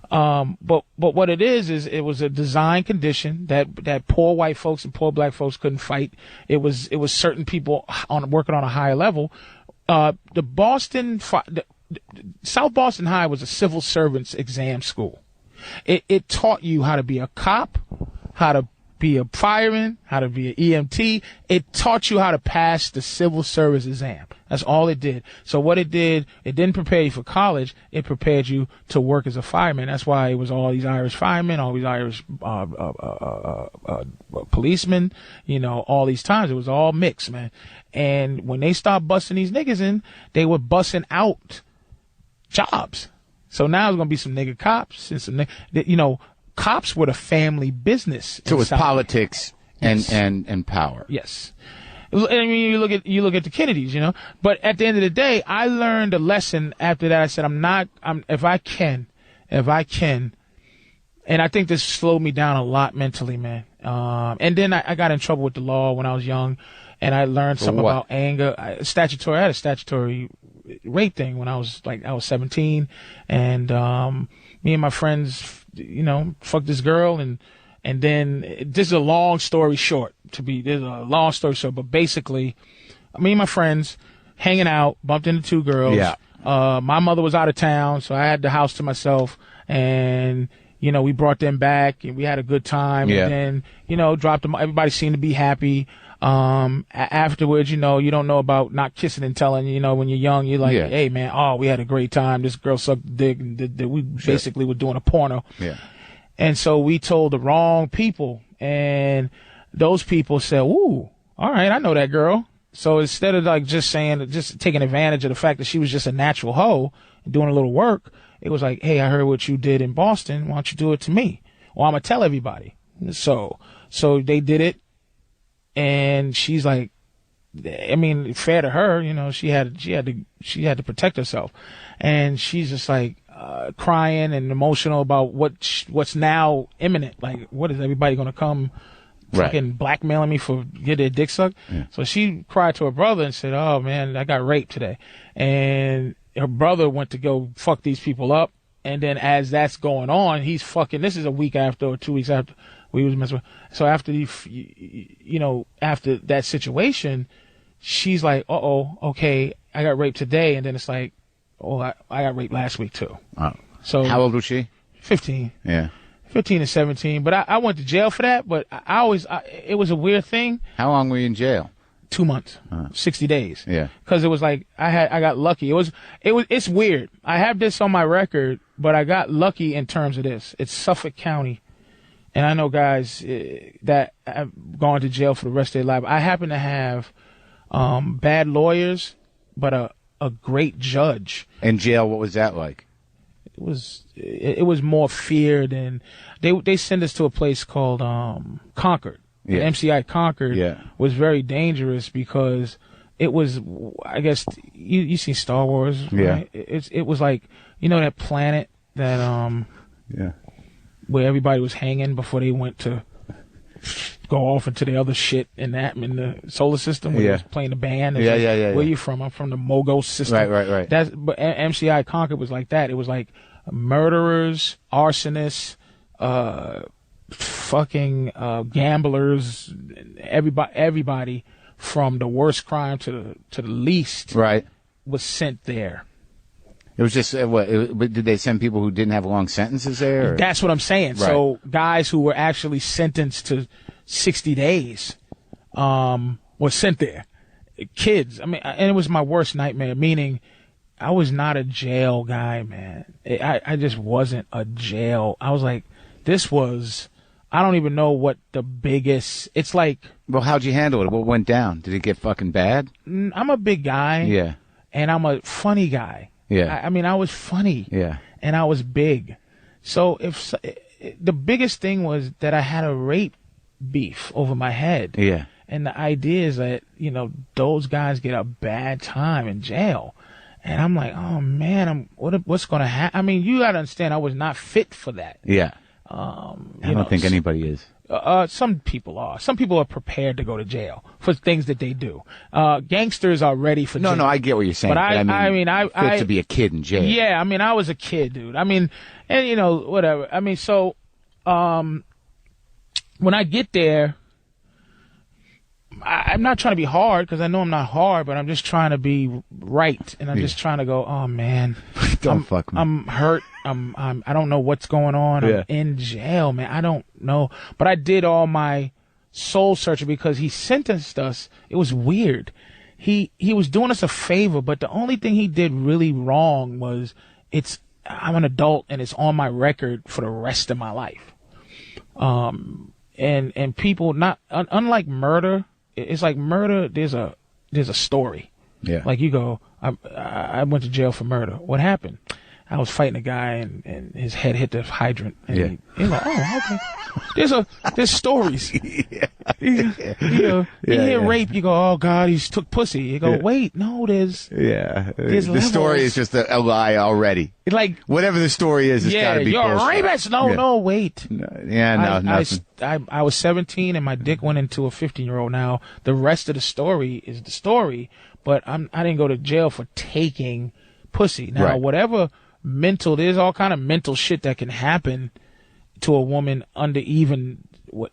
But what it is it was a design condition that poor white folks and poor black folks couldn't fight. It was certain people working on a higher level. South Boston High was a civil servants exam school. It taught you how to be a cop, how to be a fireman, how to be an EMT. It taught you how to pass the civil service exam. That's all it did. So what it did, it didn't prepare you for college. It prepared you to work as a fireman. That's why it was all these Irish firemen, all these Irish policemen, you know, all these times. It was all mixed, man. And when they stopped busting these niggas in, they were busting out jobs. So now there's going to be some nigga cops and some, you know, cops were the family business. So it was politics Yes. and power. Yes. I mean, you look at the Kennedys, you know. But at the end of the day, I learned a lesson after that. I said, if I can, and I think this slowed me down a lot mentally, man. And then I got in trouble with the law when I was young, and I learned something about anger. I had a statutory rape thing when I was 17, and me and my friends, you know, fucked this girl, and then this is a long story short. But basically, me and my friends hanging out, bumped into two girls. Yeah. My mother was out of town, so I had the house to myself, and you know, we brought them back, and we had a good time. Yeah. And then, you know, dropped them. Everybody seemed to be happy. Afterwards, you know, you don't know about not kissing and telling. You know, when you're young, you're like, hey man, we had a great time. This girl sucked dick, and we basically were doing a porno. Yeah. And so we told the wrong people, and those people said, ooh, all right, I know that girl. So instead of just taking advantage of the fact that she was just a natural hoe and doing a little work, it was like, hey, I heard what you did in Boston. Why don't you do it to me? Well, I'm going to tell everybody. So they did it. And she's like, I mean, fair to her, you know, she had to protect herself. And she's just like, crying and emotional about what's now imminent. Like, what is everybody going to come fucking blackmailing me for get their dick sucked? Yeah. So she cried to her brother and said, oh man, I got raped today. And her brother went to go fuck these people up. And then as that's going on, he's fucking, this is a week after or 2 weeks after we was messing with. So after after that situation, she's like, okay, I got raped today. And then it's like, I got raped last week too. Wow. So how old was she? 15. Yeah. 15 and 17. But I went to jail for that. But it was a weird thing. How long were you in jail? 2 months, 60 days. Yeah. Because it was like I got lucky. It's weird. I have this on my record, but I got lucky in terms of this. It's Suffolk County, and I know guys that have gone to jail for the rest of their life. I happen to have bad lawyers, but a great judge. In jail, what was that like? It was more fear than they sent us to a place called Concord. Yeah. The MCI Concord was very dangerous because it was, I guess, you seen Star Wars, right? Yeah. It was like, you know, that planet that where everybody was hanging before they went to go off into the other shit in the solar system where they was playing the band. Where you from? I'm from the Mogos system. Right. But MCI Concord was like that. It was like murderers, arsonists, fucking gamblers, everybody from the worst crime to the least was sent there. It was just did they send people who didn't have long sentences there? Or? That's what I'm saying. Right. So guys who were actually sentenced to 60 days were sent there. Kids, I mean, and it was my worst nightmare, meaning I was not a jail guy, man. I just wasn't a jail. I was like, I don't even know what the biggest, it's like. Well, how'd you handle it? What went down? Did it get fucking bad? I'm a big guy. Yeah. And I'm a funny guy. Yeah. I mean, I was funny. Yeah. And I was big. So the biggest thing was that I had a rape beef over my head. Yeah. And the idea is that, you know, those guys get a bad time in jail. And I'm like, oh man, what's going to happen? I mean, you got to understand, I was not fit for that. Yeah. I don't think anybody is. Some people are. Some people are prepared to go to jail for things that they do. Gangsters are ready for jail. No, I get what you're saying. But I mean, fit to be a kid in jail. Yeah, I mean, I was a kid, dude. I mean, and you know, whatever. I mean, so when I get there, I'm not trying to be hard because I know I'm not hard, but I'm just trying to be right, and I'm just trying to go, oh man, fuck me. I'm hurt. I don't know what's going on. I'm in jail, man. I don't know. But I did all my soul searching because he sentenced us. It was weird. He was doing us a favor, but the only thing he did really wrong was I'm an adult and it's on my record for the rest of my life. And people unlike murder, it's like murder. There's a story. Yeah. Like you go, I went to jail for murder. What happened? I was fighting a guy and his head hit the hydrant. And he's like, oh, okay. There's stories. You hear rape, you go, oh God, he took pussy. You go, wait, no, there's the story is just a lie already. Like whatever the story is, it's got to be you're bullshit. a rapist. No, wait. Nothing. I was 17 and my dick went into a 15-year-old. Now the rest of the story is the story, but I didn't go to jail for taking pussy. Now whatever there's all kind of mental shit that can happen to a woman under even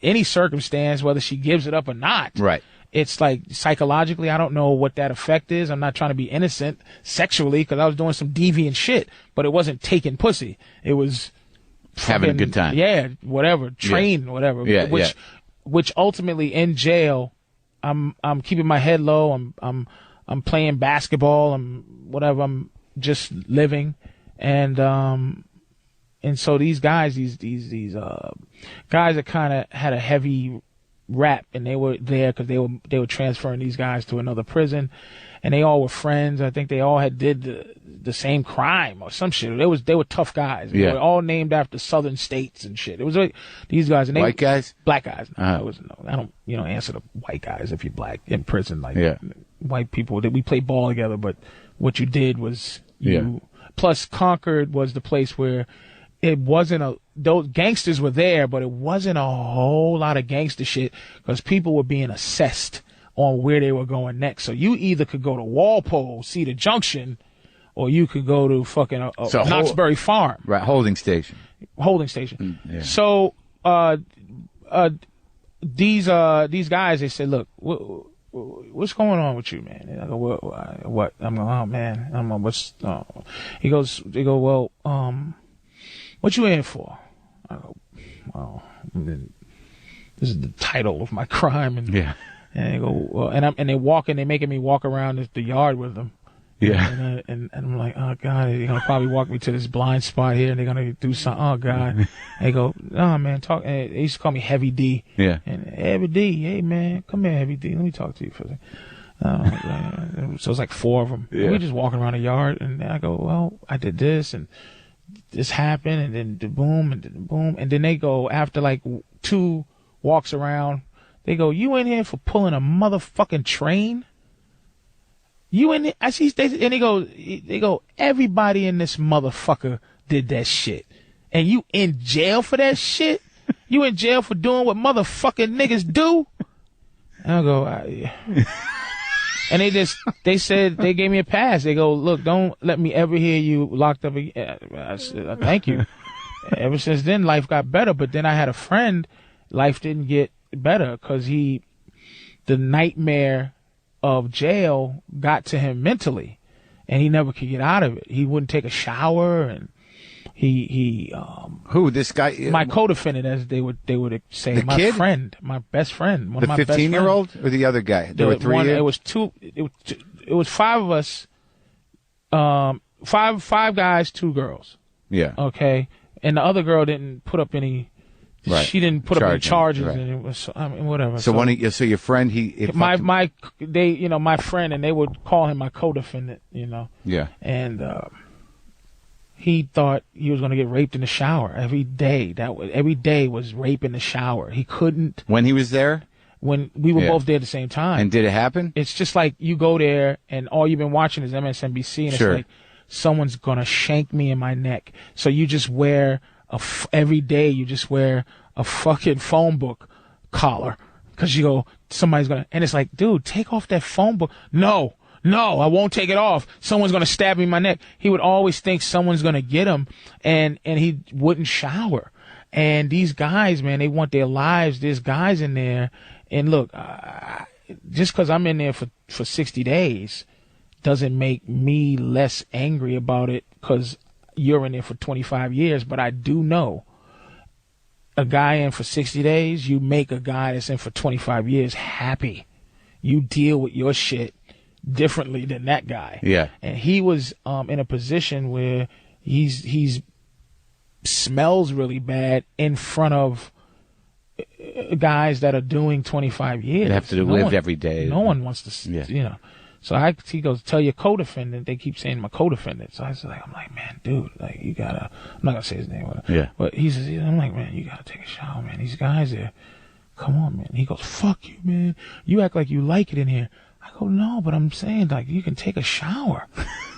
any circumstance, whether she gives it up or not. Right. It's like psychologically, I don't know what that effect is. I'm not trying to be innocent sexually because I was doing some deviant shit, but it wasn't taking pussy. It was having a good time. Yeah, whatever. Whatever. Yeah, which ultimately in jail, I'm keeping my head low. I'm playing basketball. I'm just living. And so these guys, these guys that kind of had a heavy rap, and they were there because they were transferring these guys to another prison, and they all were friends. I think they all did the same crime or some shit. They were tough guys. They were all named after southern states and shit. It was like these guys. And white guys, black guys. I don't answer to white guys if you're black in prison. Like white people, we played ball together, but what you did was you. Plus, Concord was the place where it wasn't those gangsters were there, but it wasn't a whole lot of gangster shit because people were being assessed on where they were going next. So you either could go to Walpole, Cedar Junction, or you could go to fucking Knoxbury Farm. Right, holding station. So these guys, they said, look, what's going on with you, man? And I go, what? I'm going, oh man, I'm going, what's? They go, well, what you in for? I go, well, this is the title of my crime. And, Yeah. And they go, well, and they walk and they're making me walk around the yard with them. Yeah. And I'm like, oh God, they're gonna probably walk me to this blind spot here, and they're gonna do something. Oh God. They go, no man, talk. And they used to call me Heavy D. Yeah. And Heavy D, hey man, come here, Heavy D. Let me talk to you for a second. So it's like 4 of them. Yeah. And we just walking around the yard, and I go, well, I did this, and this happened, and then the boom, and then the boom, and then they go after like 2 walks around. They go, you in here for pulling a motherfucking train? You in there? I see. And they go, everybody in this motherfucker did that shit, and you in jail for that shit? You in jail for doing what motherfucking niggas do? And I go, and they said they gave me a pass. They go, look, don't let me ever hear you locked up again. I said, thank you. Ever since then, life got better. But then I had a friend, life didn't get better because the nightmare of jail got to him mentally, and he never could get out of it. He wouldn't take a shower, and who, this guy? My co-defendant, as they would say, the my kid? Friend, my best friend, one the of my 15-year-old, or the other guy? There were 3 of you? It was 2. It was 5 of us. 5 guys, 2 girls. Yeah. Okay, and the other girl didn't put up any. Right. She didn't put up any charges, right. and it was whatever. So your friend, my friend, and they would call him my co-defendant, Yeah. And he thought he was going to get raped in the shower every day. Every day was rape in the shower. He couldn't. When he was there? When we were both there at the same time. And did it happen? It's just like you go there, and all you've been watching is MSNBC, and Sure. It's like someone's going to shank me in my neck. So you just wear every day you just wear a fucking phone book collar because you go, somebody's gonna, and it's like, dude, take off that phone book. No, I won't take it off. Someone's gonna stab me in my neck. He would always think someone's gonna get him, and he wouldn't shower. And these guys, man, they want their lives. There's guys in there, and look, just because I'm in there for 60 days doesn't make me less angry about it because you're in there for 25 years, but I do know a guy in for 60 days, you make a guy that's in for 25 years happy. You deal with your shit differently than that guy. Yeah. And he was in a position where he's smells really bad in front of guys that are doing 25 years. They have to live every day. No one wants to, So he goes, tell your co-defendant. They keep saying my co-defendant. So I'm like, man, dude, like you gotta. I'm not gonna say his name. Yeah. But he says, I'm like, man, you gotta take a shower, man. These guys here, come on, man. He goes, fuck you, man. You act like you like it in here. I go, no, but I'm saying like you can take a shower,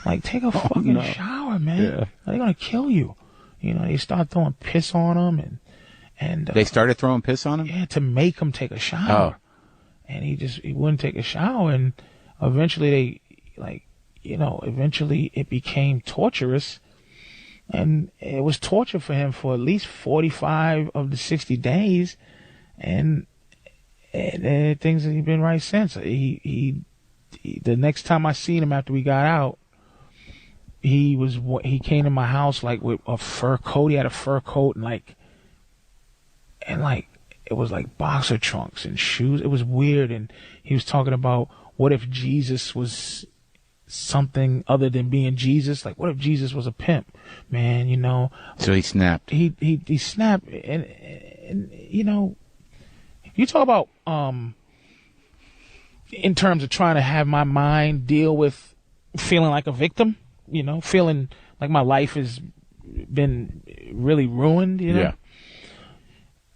like take a fucking shower, man. Yeah. They're gonna kill you. They start throwing piss on him, and they started throwing piss on him. Yeah, to make him take a shower. And he wouldn't take a shower, and eventually eventually it became torturous, and it was torture for him for at least 45 of the 60 days, and things have been right since. He the next time I seen him after we got out, he came to my house like with a fur coat. He had a fur coat and it was like boxer trunks and shoes. It was weird, and he was talking about, what if Jesus was something other than being Jesus? Like, what if Jesus was a pimp, man? So he snapped. He snapped, and you talk about in terms of trying to have my mind deal with feeling like a victim, feeling like my life has been really ruined, Yeah.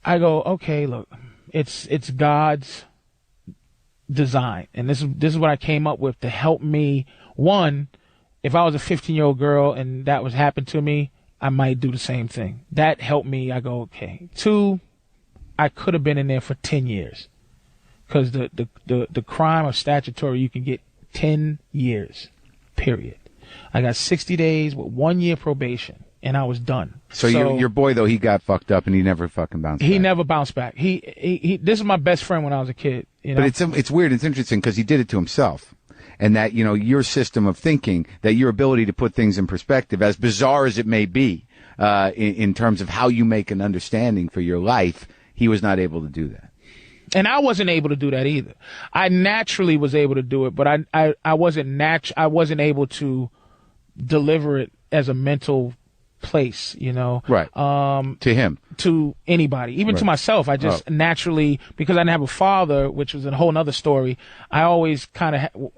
I go, okay, look, it's God's design, and this is what I came up with to help me. One, if I was a 15-year-old girl and that was happened to me, I might do the same thing. That helped me. I go, okay. 2, I could have been in there for 10 years, because the crime of statutory, you can get 10 years, period. I got 60 days with 1 year probation, and I was done. So your boy, though, he got fucked up and he never fucking bounced back. He never bounced back. He this is my best friend when I was a kid. But it's weird. It's interesting because he did it to himself. And that, your system of thinking, that your ability to put things in perspective, as bizarre as it may be, in terms of how you make an understanding for your life. He was not able to do that. And I wasn't able to do that either. I naturally was able to do it, but I wasn't able to deliver it as a mental place, Right. To him. To anybody, even to myself. I just naturally, because I didn't have a father, which was a whole nother story. I always kind of,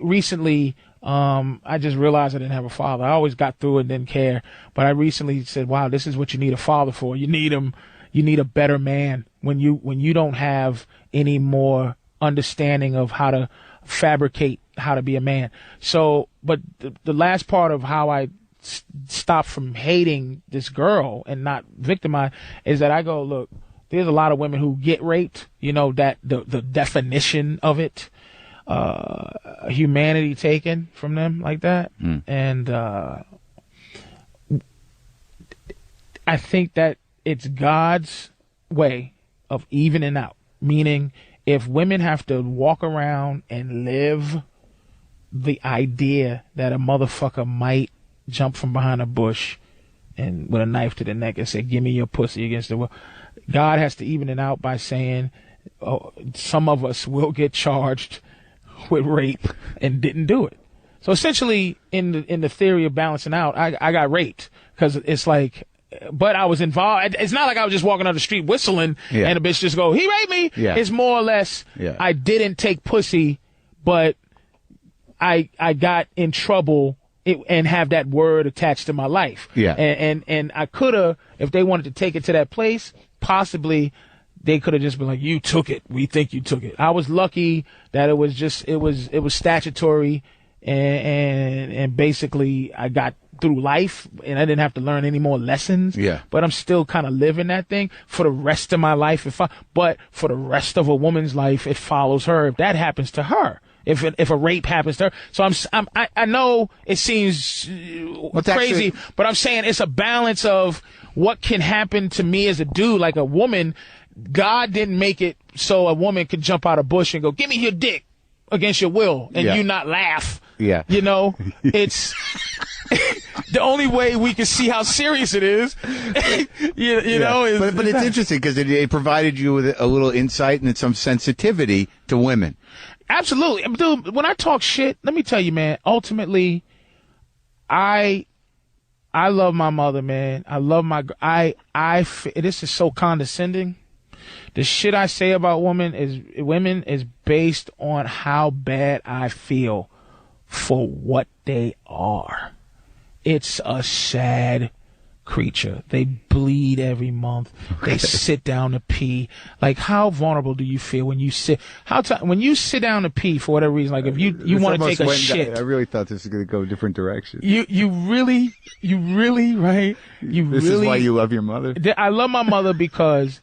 recently, I just realized I didn't have a father. I always got through it and didn't care. But I recently said, wow, this is what you need a father for. You need him. You need a better man when you don't have any more understanding of how to fabricate how to be a man. So, but the last part of how I stopped from hating this girl and not victimize is that I go, look, there's a lot of women who get raped, that the definition of it, humanity taken from them like that. And I think that it's God's way of evening out, meaning if women have to walk around and live the idea that a motherfucker might jump from behind a bush and with a knife to the neck and say, give me your pussy against the wall. God has to even it out by saying, some of us will get charged with rape and didn't do it. So essentially in the theory of balancing out, I got raped because it's like, but I was involved. It's not like I was just walking on the street whistling and a bitch just go, he raped me. Yeah. It's more or less, I didn't take pussy, but I got in trouble and have that word attached to my life. Yeah. And I could have, if they wanted to take it to that place, possibly they could have just been like, you took it. We think you took it. I was lucky that it was statutory and basically I got through life and I didn't have to learn any more lessons. Yeah. But I'm still kind of living that thing for the rest of my life. But for the rest of a woman's life, it follows her. If that happens to her. If a rape happens to her, so I know it seems crazy, but I'm saying it's a balance of what can happen to me as a dude, like a woman. God didn't make it so a woman could jump out of bush and go, "Give me your dick," against your will, and you not laugh. Yeah, it's the only way we can see how serious it is. you know. But it's interesting because it provided you with a little insight and some sensitivity to women. Absolutely. Dude, when I talk shit, let me tell you, man, ultimately, I love my mother, man. I love this is so condescending. The shit I say about women is based on how bad I feel for what they are. It's a sad creature. They bleed every month. They sit down to pee. Like, how vulnerable do you feel when you sit? When you sit down to pee for whatever reason? Like, if you want to take a shit. I really thought this was going to go a different direction. You really, right? This is why you love your mother. I love my mother because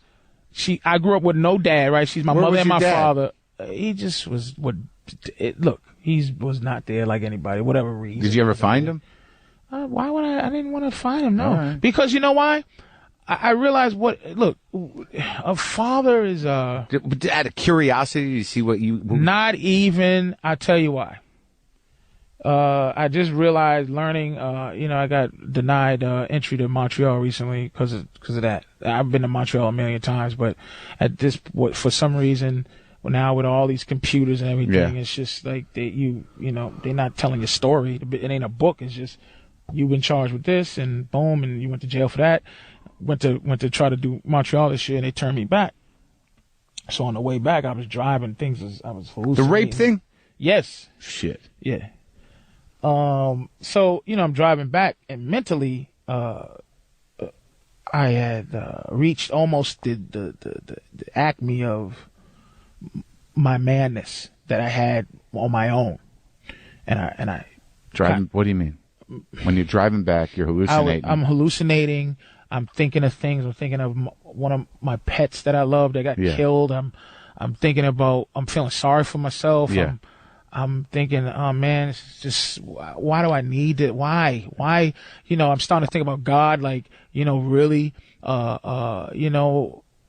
I grew up with no dad, right? She's my mother and my father. He just was look. He was not there like anybody. Whatever reason. Did you ever find him? Why would I didn't want to find him, no. Right. Because you know why? I realized a father is out of curiosity to see what you... Not even, I'll tell you why. I just realized learning, I got denied entry to Montreal recently because of that. I've been to Montreal a million times, but for some reason... Now with all these computers and everything, it's just like they're not telling your story. It ain't a book. It's just you've been charged with this and boom, and you went to jail for that. Went to try to do Montreal this year, and they turned me back. So on the way back, I was driving. I was hallucinating. The rape thing? Yes. Shit. Yeah. So I'm driving back, and mentally, I had reached almost the acme of my madness that I had on my own, and I driving. What do you mean? When you're driving back, you're hallucinating. I'm hallucinating. I'm thinking of things. I'm thinking of one of my pets that I love that got killed. I'm thinking about. I'm feeling sorry for myself. Yeah. I'm thinking, oh man, it's just why do I need it? Why? I'm starting to think about God. Like really,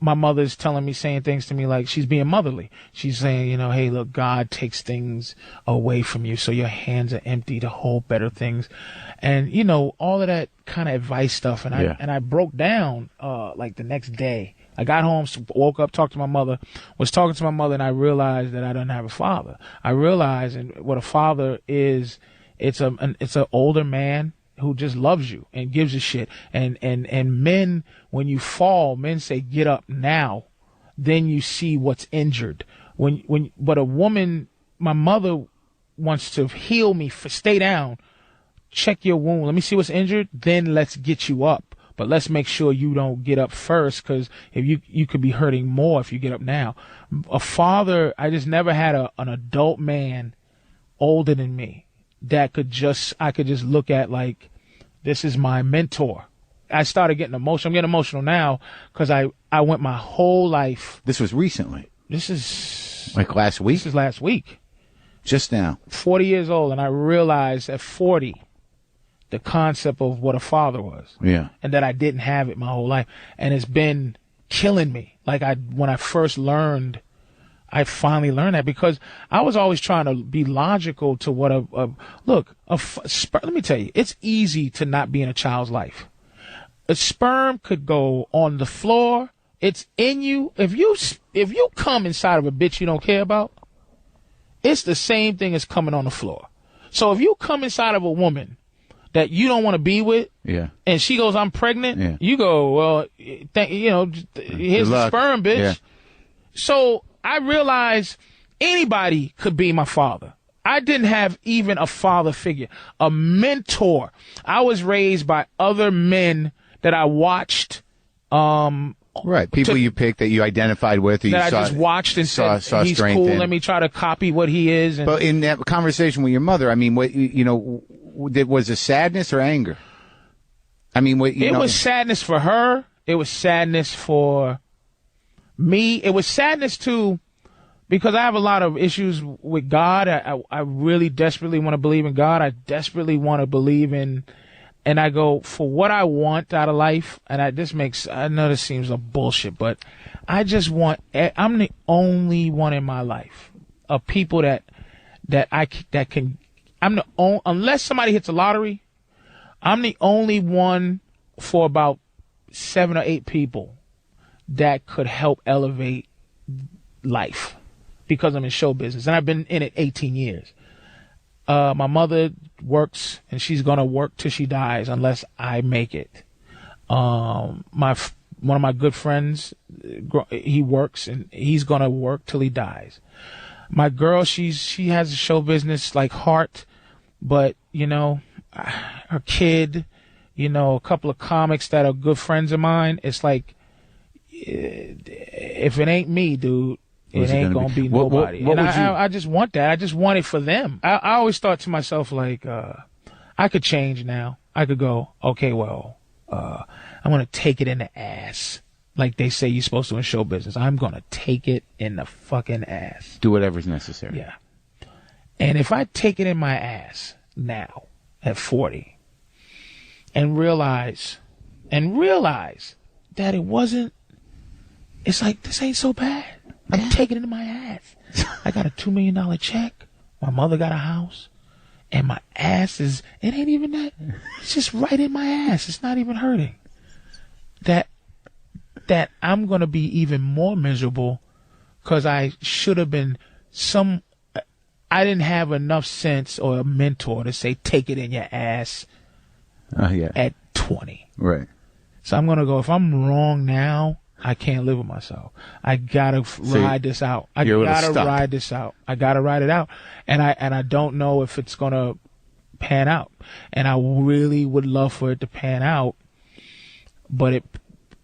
my mother's saying things to me like she's being motherly. She's saying, hey, look, God takes things away from you, so your hands are empty to hold better things. And, all of that kind of advice stuff. And I broke down, like the next day. I got home, woke up, talked to my mother, was talking to my mother, and I realized that I didn't have a father. I realized what a father is. It's an older man who just loves you and gives a shit. And men, when you fall, men say, get up now. Then you see what's injured. But a woman, my mother wants to heal me, stay down, check your wound. Let me see what's injured. Then let's get you up. But let's make sure you don't get up first, because if you could be hurting more if you get up now. A father, I just never had an adult man older than me that I could just look at like, this is my mentor. I started getting emotional. I'm getting emotional now because I went my whole life. This was recently. This is like last week? This is last week. Just now. 40 years old, and I realized at 40 the concept of what a father was. Yeah. And that I didn't have it my whole life. And it's been killing me. Like when I first learned, I finally learned that, because I was always trying to be logical to what let me tell you, it's easy to not be in a child's life. A sperm could go on the floor. It's in you. If you come inside of a bitch you don't care about, it's the same thing as coming on the floor. So if you come inside of a woman that you don't want to be with, and she goes, I'm pregnant, you go, well, here's the sperm, bitch. Yeah. So I realized anybody could be my father. I didn't have even a father figure, a mentor. I was raised by other men that I watched. Right, people you picked that you identified with. That I just watched and said, he's cool, let me try to copy what he is. But in that conversation with your mother, I mean, was it sadness or anger? I mean, it was sadness for her. It was sadness for me. It was sadness too, because I have a lot of issues with God. I really desperately want to believe in God. I desperately want to believe in, and I go for what I want out of life. And I know this seems like bullshit, but I just want, I'm the only one in my life of people that can, unless somebody hits a lottery, I'm the only one for about 7 or 8 people that could help elevate life, because I'm in show business and I've been in it 18 years. My mother works, and she's gonna work till she dies unless I make it. One of my good friends, he works, and he's gonna work till he dies. My girl, she has a show business like heart, but her kid, a couple of comics that are good friends of mine. It's like, if it ain't me, dude, it ain't gonna be nobody. I just want that. I just want it for them. I always thought to myself, like, I could change now. I could go, okay, well, I'm gonna take it in the ass, like they say you're supposed to in show business. I'm gonna take it in the fucking ass. Do whatever's necessary. Yeah. And if I take it in my ass now at 40 and realize that it wasn't, it's like, this ain't so bad. I'm taking it in my ass. I got a $2 million check. My mother got a house. And my ass it ain't even that. It's just right in my ass. It's not even hurting. That I'm going to be even more miserable, because I should have been I didn't have enough sense or a mentor to say, take it in your ass at 20. Right. So I'm going to go, if I'm wrong now, I can't live with myself. I gotta ride this out. I gotta ride this out. I gotta ride it out. And I don't know if it's gonna pan out. And I really would love for it to pan out, but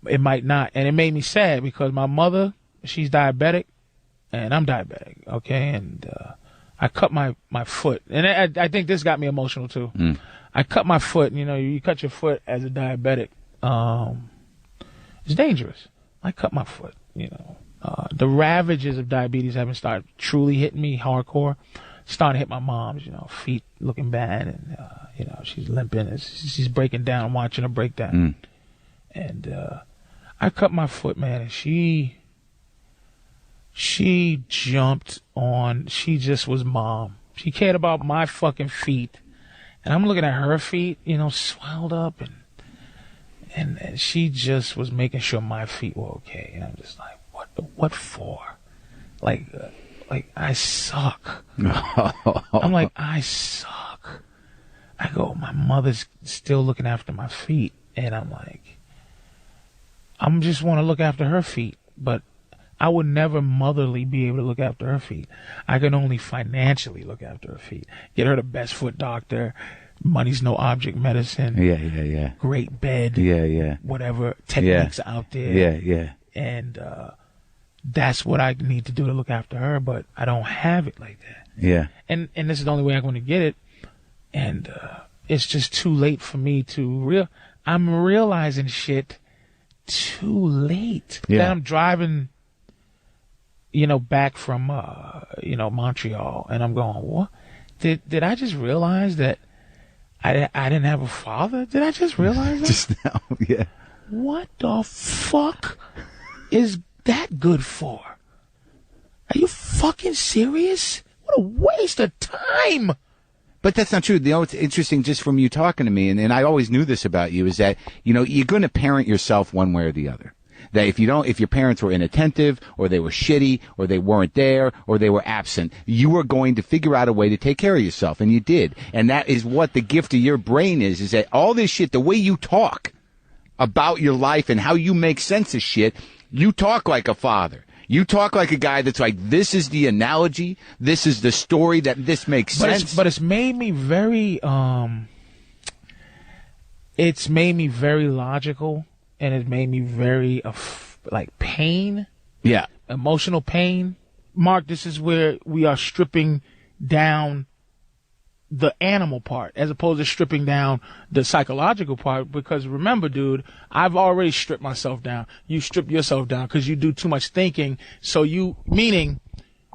it might not. And it made me sad, because my mother, she's diabetic, and I'm diabetic. Okay, and I cut my foot, and I think this got me emotional too. I cut my foot. You cut your foot as a diabetic. It's dangerous. I cut my foot, the ravages of diabetes haven't started truly hitting me hardcore. Starting to hit my mom's, feet looking bad, and, she's limping. She's breaking down. I'm watching her break down. And I cut my foot, man, and she jumped on. She just was mom. She cared about my fucking feet, and I'm looking at her feet, you know, swelled up, and she just was making sure my feet were okay. And I'm just like, what for? Like I suck. I'm like, I suck. I go, my mother's still looking after my feet, and I'm like, I'm just want to look after her feet, but I would never motherly be able to look after her feet. I can only financially look after her feet. Get her the best foot doctor. Money's no object medicine. Yeah. Great bed. Yeah. Whatever techniques out there. Yeah. And that's what I need to do to look after her, but I don't have it like that. Yeah. And this is the only way I'm going to get it. And it's just too late for me to I'm realizing shit too late. Yeah. That I'm driving, you know, back from you know, Montreal, and I'm going, what? Did I just realize that I didn't have a father? Did I just realize that? Just now, yeah. What the fuck is that good for? Are you fucking serious? What a waste of time. But that's not true. You know, it's interesting just from you talking to me, and I always knew this about you, is that, you know, you're going to parent yourself one way or the other. That if your parents were inattentive, or they were shitty, or they weren't there, or they were absent, you were going to figure out a way to take care of yourself, and you did. And that is what the gift of your brain is that all this shit, the way you talk about your life and how you make sense of shit, you talk like a father. You talk like a guy that's like, this is the analogy, this is the story, that this makes sense. But it's made me very, it's made me very logical, and it made me very, like, pain. Yeah. Emotional pain. Mark, this is where we are stripping down the animal part as opposed to stripping down the psychological part, because remember, dude, I've already stripped myself down. You strip yourself down because you do too much thinking. So meaning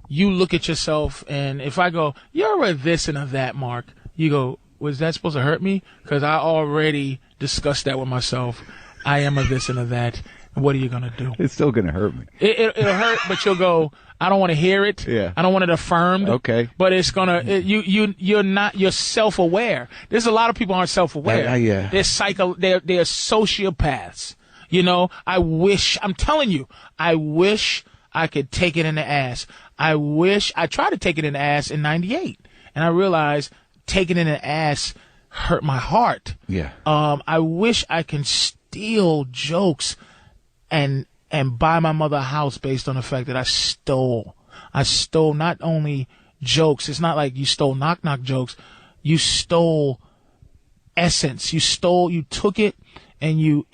you look at yourself, and if I go, you're a this and a that, Mark, you go, was that supposed to hurt me? Because I already discussed that with myself. I am a this and a that. What are you going to do? It's still going to hurt me. It'll hurt, but you'll go, I don't want to hear it. Yeah. I don't want it affirmed. Okay. But it's going to, you're self-aware. There's a lot of people aren't self-aware. Yeah. They're they're sociopaths. You know, I'm telling you, I wish I could take it in the ass. I tried to take it in the ass in 98. And I realized taking it in the ass hurt my heart. Yeah. I wish I can steal jokes and buy my mother a house based on the fact that I stole not only jokes. It's not like you stole knock jokes. You stole essence. You took it and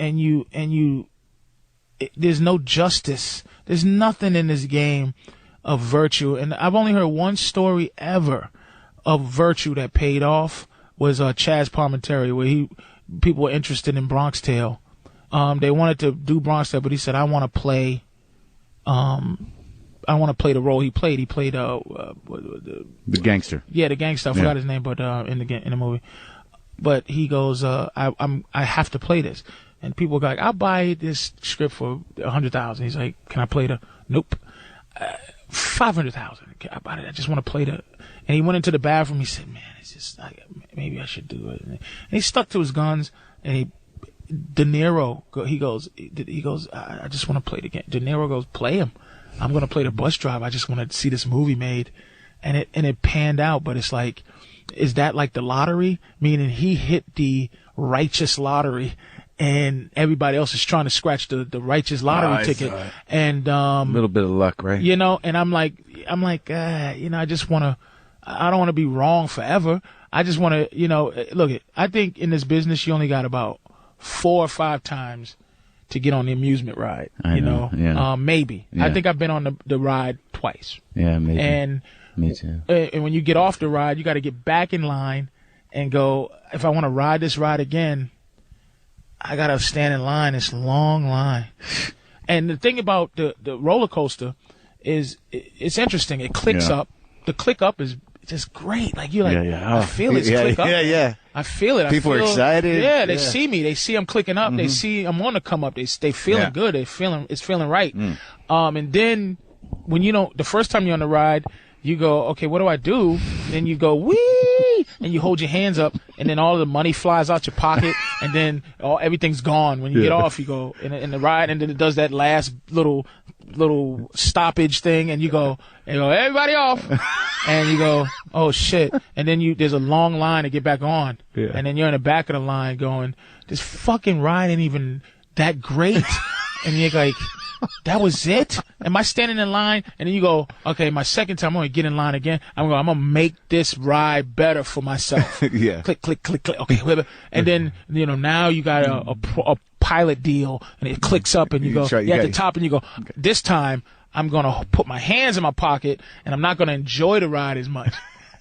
there's no justice. There's nothing in this game of virtue. And I've only heard one story ever of virtue that paid off was Chaz Palminteri, where people were interested in Bronx Tale. They wanted to do Bronx Tale, but he said, I want to play the role he played. He played the gangster. Yeah, the gangster. I forgot his name, but in the movie. But he goes, I have to play this. And people go like, I'll buy this script for $100,000. He's like, can I play the? Nope. $500,000. I bought it. I just want to play the. And he went into the bathroom. He said, man, it's just maybe I should do it. And he stuck to his guns. And De Niro, he goes, I just want to play the game. De Niro goes, play him. I'm going to play the bus driver. I just want to see this movie made. And it panned out. But it's like, is that like the lottery? Meaning he hit the righteous lottery, and everybody else is trying to scratch the righteous lottery ticket. And a little bit of luck, right? You know, and I'm like, you know, I just want to. I don't want to be wrong forever. I just want to, you know, look. I think in this business, you only got about 4 or 5 times to get on the amusement ride. I know. Yeah. Maybe. Yeah. I think I've been on the ride twice. Yeah, maybe. And me too. And when you get off the ride, you got to get back in line and go, if I want to ride this ride again, I got to stand in line. It's a long line. And the thing about the roller coaster is it's interesting. It clicks up. The click up is just great. Like, you're like, I feel it. Click up. Yeah. I feel it. People are excited. Yeah, they see me. They see I'm clicking up. They see I'm on the come up. They feeling good. It's feeling right. And then when the first time you're on the ride, you go, okay, what do I do? Then you go, wee, and you hold your hands up, and then all of the money flies out your pocket, and then everything's gone. When you get off, you go in the ride, and then it does that last little stoppage thing, and you go, everybody off, and you go, oh shit, and then there's a long line to get back on, and then you're in the back of the line going, this fucking ride ain't even that great, and you're like, that was it? Am I standing in line? And then you go, okay, my second time I'm going to get in line again. I'm going to make this ride better for myself. Yeah. Click, click, click, click. Okay. And then, now you got a pilot deal and it clicks up and you go, at the top and you go, this time I'm going to put my hands in my pocket and I'm not going to enjoy the ride as much.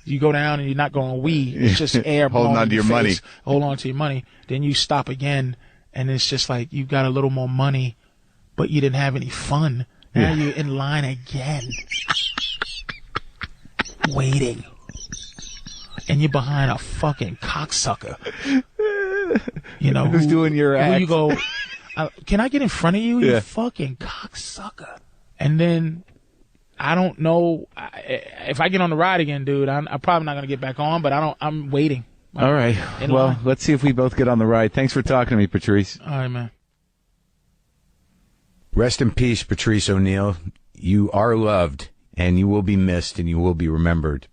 You go down and you're not going to wee. It's just air holding on to your money. Hold on to your money. Then you stop again and it's just like you got a little more money, but you didn't have any fun. Now you're in line again. Waiting. And you're behind a fucking cocksucker. Who's doing your act? You go, can I get in front of you? You fucking cocksucker. And then, I don't know, if I get on the ride again, dude, I'm probably not going to get back on, but I'm waiting. All right. Well, let's see if we both get on the ride. Thanks for talking to me, Patrice. All right, man. Rest in peace, Patrice O Neal. You are loved, and you will be missed, and you will be remembered.